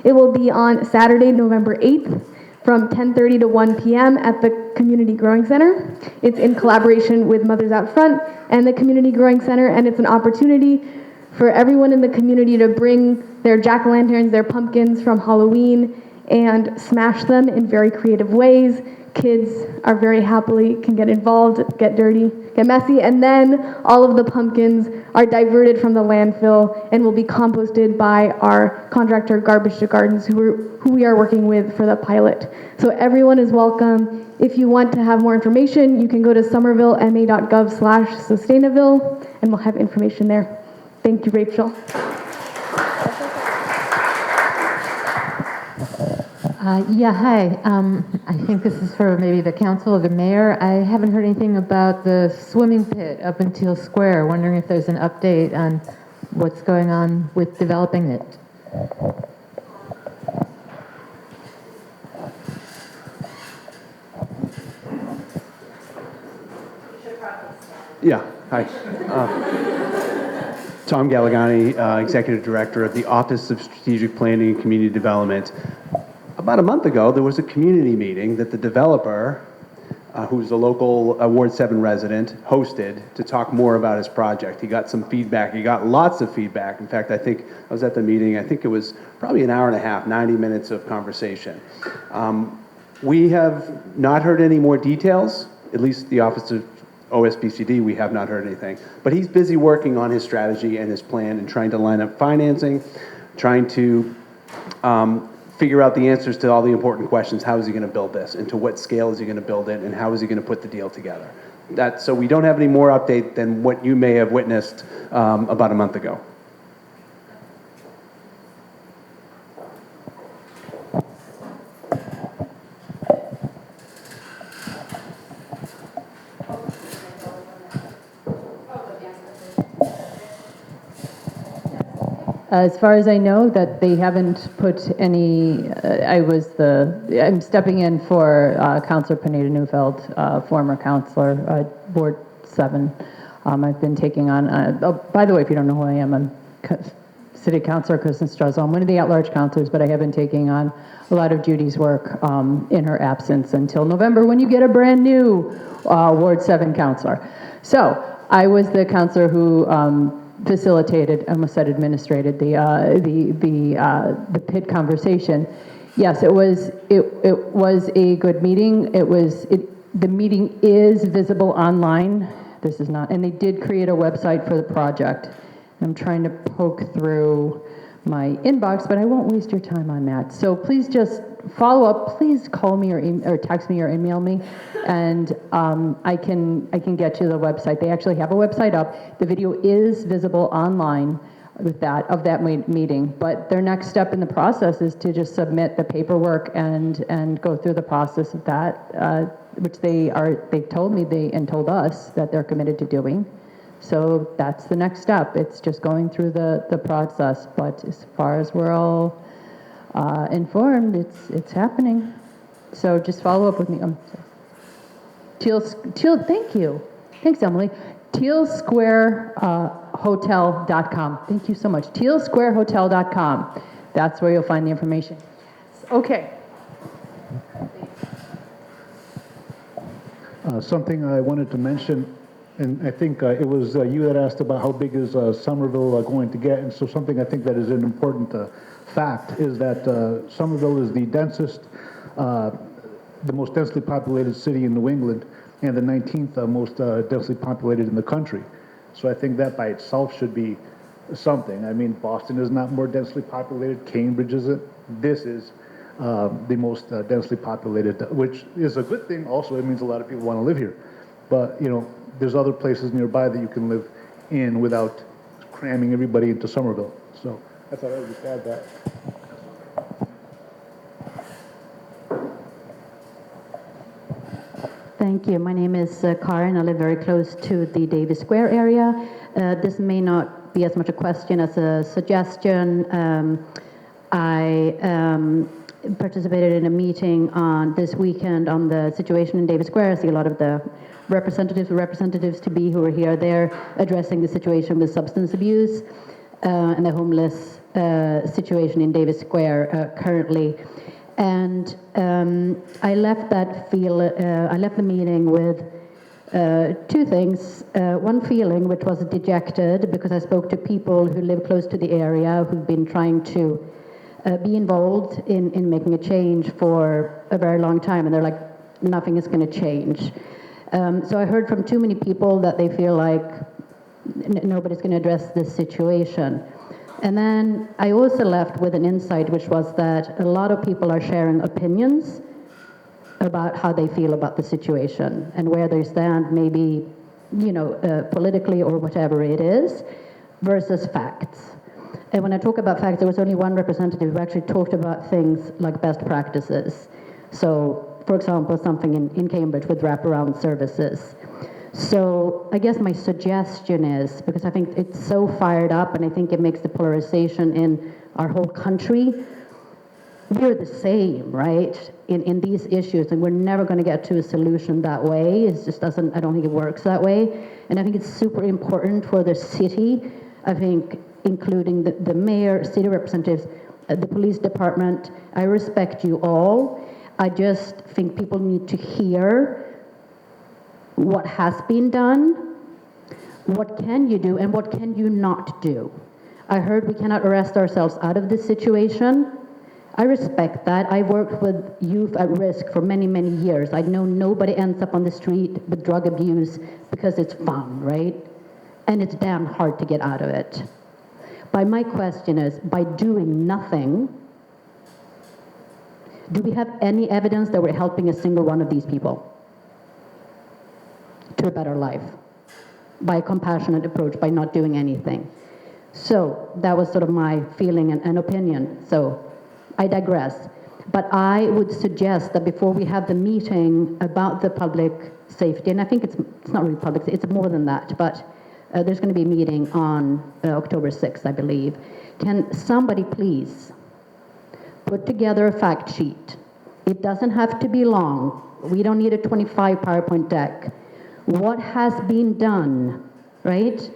It will be on Saturday, November 8th, from 10:30 to 1 p.m. at the Community Growing Center. It's in collaboration with Mothers Out Front and the Community Growing Center, and it's an opportunity for everyone in the community to bring their jack-o'-lanterns, their pumpkins from Halloween, and smash them in very creative ways. Kids are very happily, can get involved, get dirty, get messy, and then all of the pumpkins are diverted from the landfill and will be composted by our contractor Garbage to Gardens, who we are working with for the pilot. So everyone is welcome. If you want to have more information, you can go to somervillema.gov/sustainaville, and we'll have information there. Thank you, Rachel.
Yeah, hi. I think this is for maybe the council or the mayor. I haven't heard anything about the swimming pit up in Teal Square. Wondering if there's an update on what's going on with developing it.
Yeah, hi. Tom Galligani, Executive Director of the Office of Strategic Planning and Community Development. About a month ago, there was a community meeting that the developer, who's a local Ward 7 resident, hosted to talk more about his project. He got some feedback. He got lots of feedback. In fact, I think I was at the meeting. I think it was probably an hour and a half, 90 minutes of conversation. We have not heard any more details, at least the Office of OSBCD, we have not heard anything. But he's busy working on his strategy and his plan and trying to line up financing, trying to figure out the answers to all the important questions. How is he going to build this? And to what scale is he going to build it? And how is he going to put the deal together? So we don't have any more update than what you may have witnessed about a month ago.
As far as I know, that they haven't put any, I'm stepping in for Councilor Pineda Neufeld, former councilor, Ward 7. I've been taking on, by the way, if you don't know who I am, I'm City Councilor Kristen Strazel. I'm one of the at-large councilors, but I have been taking on a lot of Judy's work in her absence until November, when you get a brand new Ward 7 councilor. So I was the councilor who facilitated, I almost said administrated, the pit conversation. Yes, it was a good meeting. The meeting is visible online. This is not, and they did create a website for the project. I'm trying to poke through my inbox, but I won't waste your time on that. So please just follow up. Please call me or text me or email me, and I can get you the website. They actually have a website up. The video is visible online of that meeting. But their next step in the process is to just submit the paperwork and go through the process of that, which they've told me and told us that they're committed to doing. So that's the next step. It's just going through the process. But as far as we're all informed, it's happening. So just follow up with me. Teal, thank you. Thanks, Emily. TealSquareHotel.com. Thank you so much. TealSquareHotel.com. That's where you'll find the information.
Okay.
Something I wanted to mention, and I think it was you that asked about how big is Somerville going to get, and so something I think that is an important fact is that Somerville is the densest, the most densely populated city in New England, and the 19th most densely populated in the country. So I think that by itself should be something. I mean, Boston is not more densely populated, Cambridge isn't. This is the most densely populated, which is a good thing. Also, it means a lot of people want to live here. But, you know, there's other places nearby that you can live in without cramming everybody into Somerville. So I thought I would just add that.
Thank you. My name is Karen. I live very close to the Davis Square area. This may not be as much a question as a suggestion. I participated in a meeting on this weekend on the situation in Davis Square. I see a lot of the representatives-to-be who are here. They're addressing the situation with substance abuse and the homeless situation in Davis Square currently. And I left the meeting with two things. One feeling, which was dejected, because I spoke to people who live close to the area who've been trying to be involved in making a change for a very long time, and they're like, nothing is going to change. So I heard from too many people that they feel like nobody's going to address this situation. And then I also left with an insight, which was that a lot of people are sharing opinions about how they feel about the situation and where they stand, maybe, you know, politically or whatever it is, versus facts. And when I talk about facts, there was only one representative who actually talked about things like best practices. So, for example, something in Cambridge with wraparound services. So I guess my suggestion is, because I think it's so fired up and I think it makes the polarization in our whole country, we're the same, right, in these issues, and we're never going to get to a solution that way. It just doesn't, I don't think it works that way. And I think it's super important for the city, I think, including the mayor, city representatives, the police department. I respect you all. I just think people need to hear what has been done, what can you do, and what can you not do. I heard we cannot arrest ourselves out of this situation. I respect that. I worked with youth at risk for many, many years. I know nobody ends up on the street with drug abuse because it's fun, right? And it's damn hard to get out of it. But my question is, by doing nothing, do we have any evidence that we're helping a single one of these people to a better life by a compassionate approach, by not doing anything? So that was sort of my feeling and opinion. So I digress. But I would suggest that before we have the meeting about the public safety, and I think it's not really public, it's more than that, but there's going to be a meeting on October 6th, I believe. Can somebody please put together a fact sheet? It doesn't have to be long. We don't need a 25 PowerPoint deck. What has been done, right?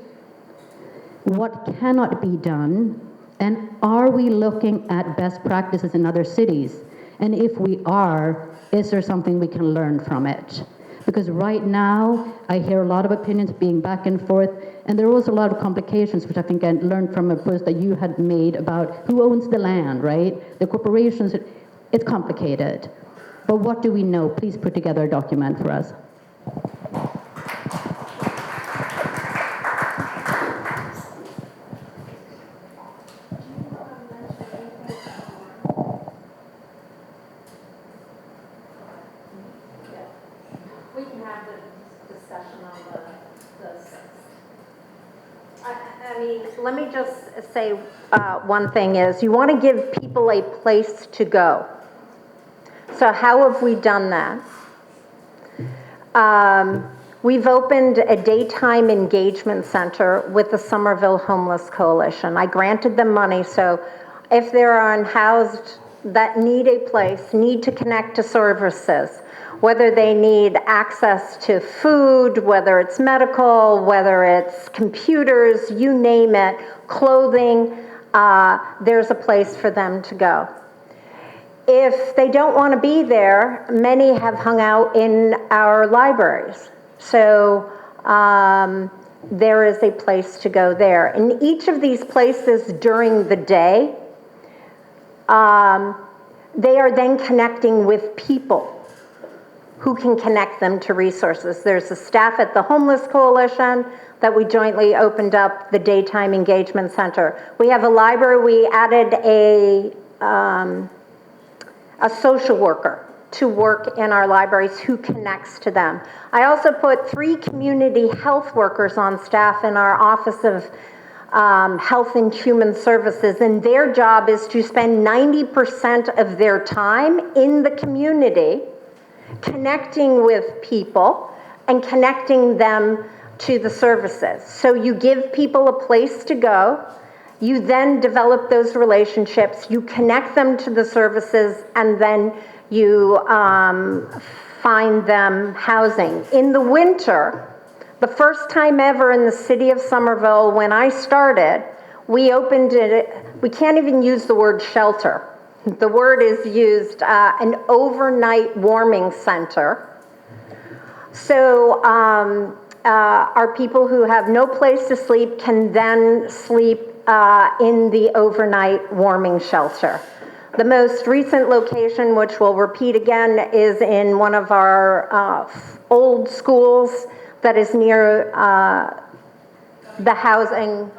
What cannot be done? And are we looking at best practices in other cities? And if we are, is there something we can learn from it? Because right now, I hear a lot of opinions being back and forth, and there are also a lot of complications, which I think I learned from a post that you had made about who owns the land, right? The corporations, it's complicated. But what do we know? Please put together a document for us.
We can have the discussion on the 6th. I mean, let me just say one thing is, you want to give people a place to go. So how have we done that? We've opened a daytime engagement center with the Somerville Homeless Coalition. I granted them money, so if there are unhoused that need a place, need to connect to services, whether they need access to food, whether it's medical, whether it's computers, you name it, clothing, there's a place for them to go. If they don't want to be there, many have hung out in our libraries. So there is a place to go there. In each of these places during the day, they are then connecting with people. who can connect them to resources. There's a staff at the Homeless Coalition that we jointly opened up the Daytime Engagement Center. We have a library. We added a social worker to work in our libraries who connects to them. I also put 3 community health workers on staff in our Office of Health and Human Services, and their job is to spend 90% of their time in the community connecting with people and connecting them to the services. So you give people a place to go, you then develop those relationships, you connect them to the services, and then you find them housing. In the winter, the first time ever in the city of Somerville, when I started, we opened it, we can't even use the word shelter. The word is used, an overnight warming center. So our people who have no place to sleep can then sleep in the overnight warming shelter. The most recent location, which we'll repeat again, is in one of our old schools that is near the housing,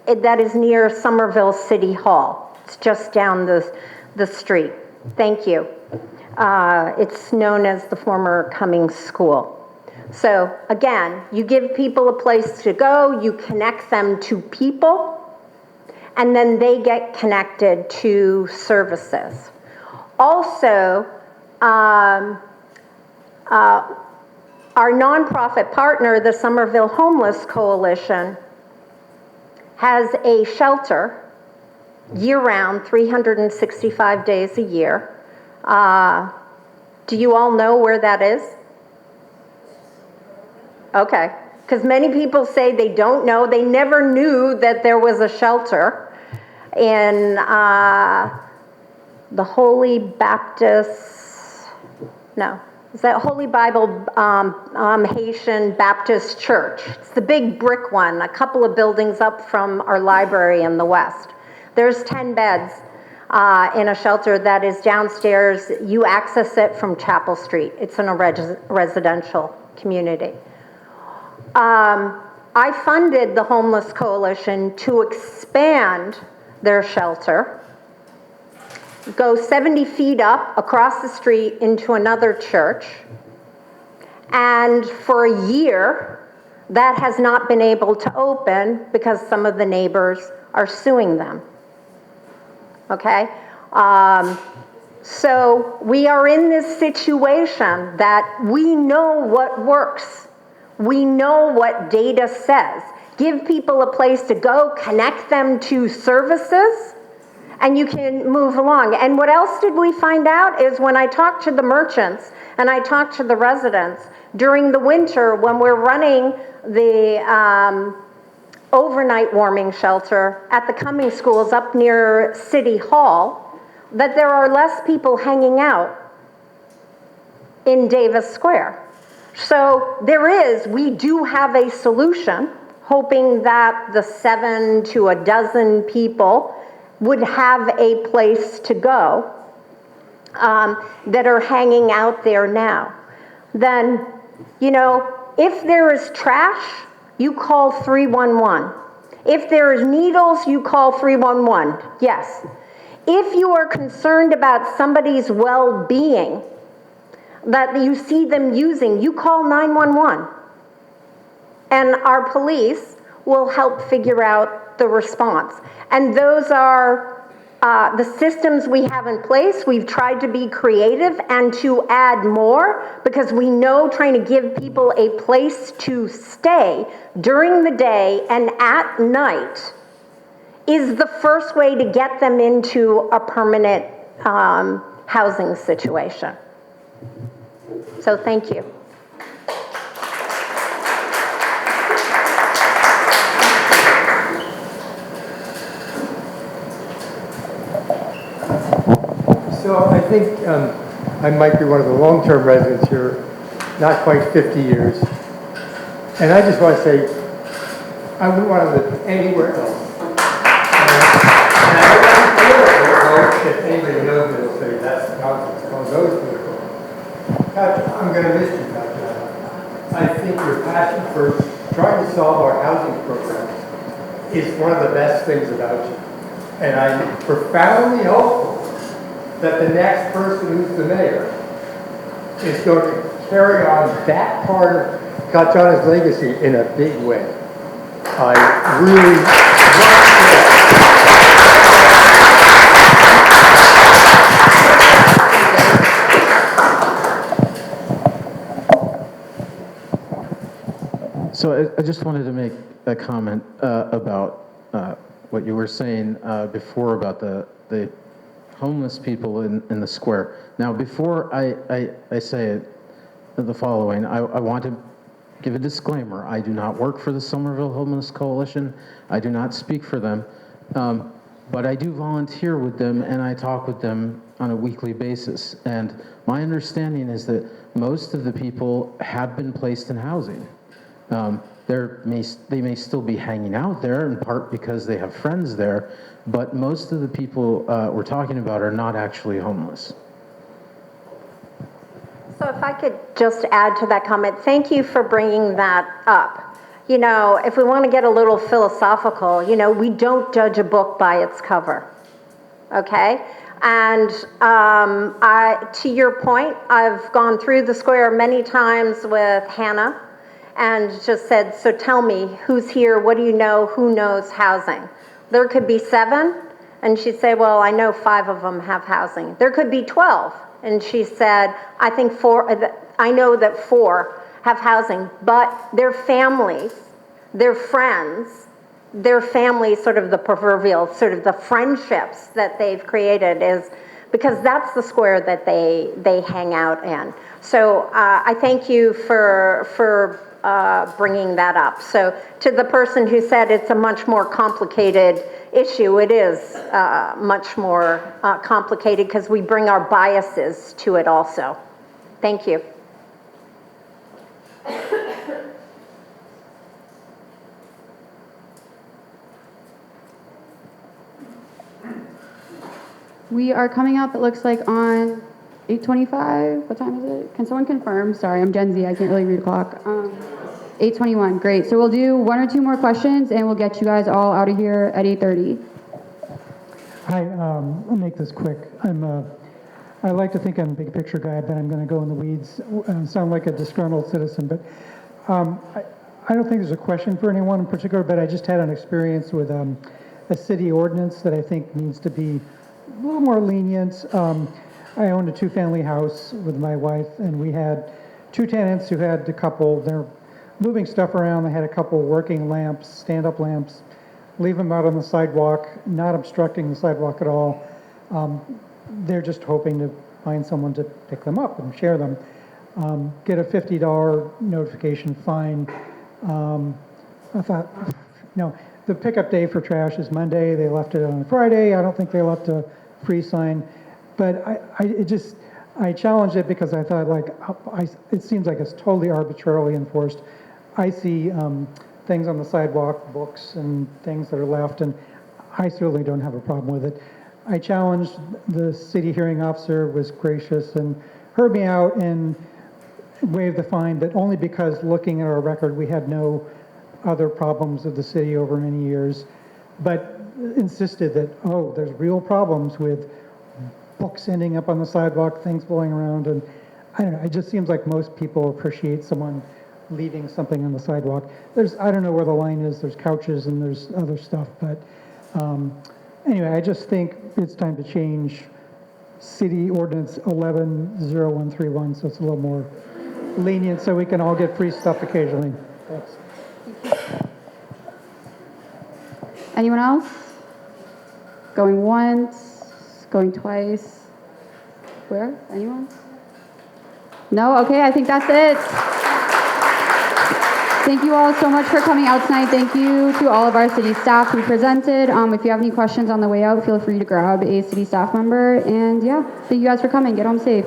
that is near Somerville City Hall. It's just down the street. Thank you. It's known as the former Cummings School. So again, you give people a place to go, you connect them to people, and then they get connected to services. Also, our nonprofit partner, the Somerville Homeless Coalition, has a shelter year-round, 365 days a year. Do you all know where that is? Okay, because many people say they don't know. They never knew that there was a shelter in the Holy Baptist, no, is that Holy Bible Haitian Baptist Church. It's the big brick one, a couple of buildings up from our library in the west. There's 10 beds in a shelter that is downstairs. You access it from Chapel Street. It's in a residential community. I funded the Homeless Coalition to expand their shelter, go 70 feet up across the street into another church, and for a year, that has not been able to open because some of the neighbors are suing them. Okay? So we are in this situation that we know what works. We know what data says. Give people a place to go, connect them to services, and you can move along. And what else did we find out is when I talked to the merchants and I talked to the residents, during the winter when we're running the overnight warming shelter at the Cummings schools up near City Hall, that there are less people hanging out in Davis Square. So we do have a solution, hoping that the 7 to a dozen people would have a place to go that are hanging out there now. Then, if there is trash, you call 311. If there is needles, you call 311. Yes. If you are concerned about somebody's well-being, that you see them using, you call 911. And our police will help figure out the response. And those are the systems we have in place. We've tried to be creative and to add more because we know trying to give people a place to stay during the day and at night is the first way to get them into a permanent housing situation. So thank you.
So I think I might be one of the long-term residents here, not quite 50 years. And I just want to say, I wouldn't want to live anywhere else. And I don't know if anybody knows me will say that's nonsense, well, those political. I'm going to miss you, Dr. I think your passion for trying to solve our housing programs is one of the best things about you. And I'm profoundly hopeful that the next person who's the mayor is going to carry on that part of Katjana's legacy in a big way. I really
So I just wanted to make a comment about what you were saying before about the homeless people in the square. Now, before I say it, the following, I want to give a disclaimer. I do not work for the Somerville Homeless Coalition. I do not speak for them. But I do volunteer with them, and I talk with them on a weekly basis. And my understanding is that most of the people have been placed in housing. They may still be hanging out there, in part because they have friends there, but most of the people we're talking about are not actually homeless.
So if I could just add to that comment, thank you for bringing that up. You know, if we want to get a little philosophical, you know, we don't judge a book by its cover, okay? And to your point, I've gone through the square many times with Hannah and just said, so tell me, who's here, what do you know, who knows housing? There could be 7, and she'd say, well, I know 5 of them have housing. There could be 12. And she said, I think 4, I know that 4 have housing, but their families, their friends, their families, sort of the proverbial, sort of the friendships that they've created is, because that's the square that they hang out in. So I thank you for bringing that up. So to the person who said it's a much more complicated issue, it is much more complicated because we bring our biases to it also. Thank you.
We are coming up, it looks like, on 8:25. What time is it? Can someone confirm? Sorry, I'm Gen Z. I can't really read a clock. 8:21. Great. So we'll do 1 or 2 more questions, and we'll get you guys all out of here at 8:30.
Hi. I'll make this quick. I like to think I'm a big picture guy, but I'm going to go in the weeds and sound like a disgruntled citizen. But I don't think there's a question for anyone in particular, but I just had an experience with a city ordinance that I think needs to be a little more lenient. I owned a 2-family house with my wife, and we had 2 tenants who had a couple, they're moving stuff around. They had a couple working lamps, stand-up lamps, leave them out on the sidewalk, not obstructing the sidewalk at all. They're just hoping to find someone to pick them up and share them. Get a $50 notification fine. I thought, no, the pickup day for trash is Monday. They left it on Friday. I don't think they left a free sign. But I challenged it because I thought, like, it seems like it's totally arbitrarily enforced. I see things on the sidewalk, books and things that are left, and I certainly don't have a problem with it. I challenged the city hearing officer, was gracious and heard me out and waived the fine, but only because looking at our record, we had no other problems with the city over many years, but insisted that, oh, there's real problems with books ending up on the sidewalk, things blowing around, and I don't know, it just seems like most people appreciate someone leaving something on the sidewalk. I don't know where the line is, there's couches and there's other stuff, but anyway, I just think it's time to change City Ordinance 110131, so it's a little more lenient so we can all get free stuff occasionally. Thanks.
Anyone else? Going once, going twice. Where? Anyone? No? Okay, I think that's it. Thank you all so much for coming out tonight. Thank you to all of our city staff who presented. If you have any questions on the way out, feel free to grab a city staff member. And yeah, thank you guys for coming. Get home safe.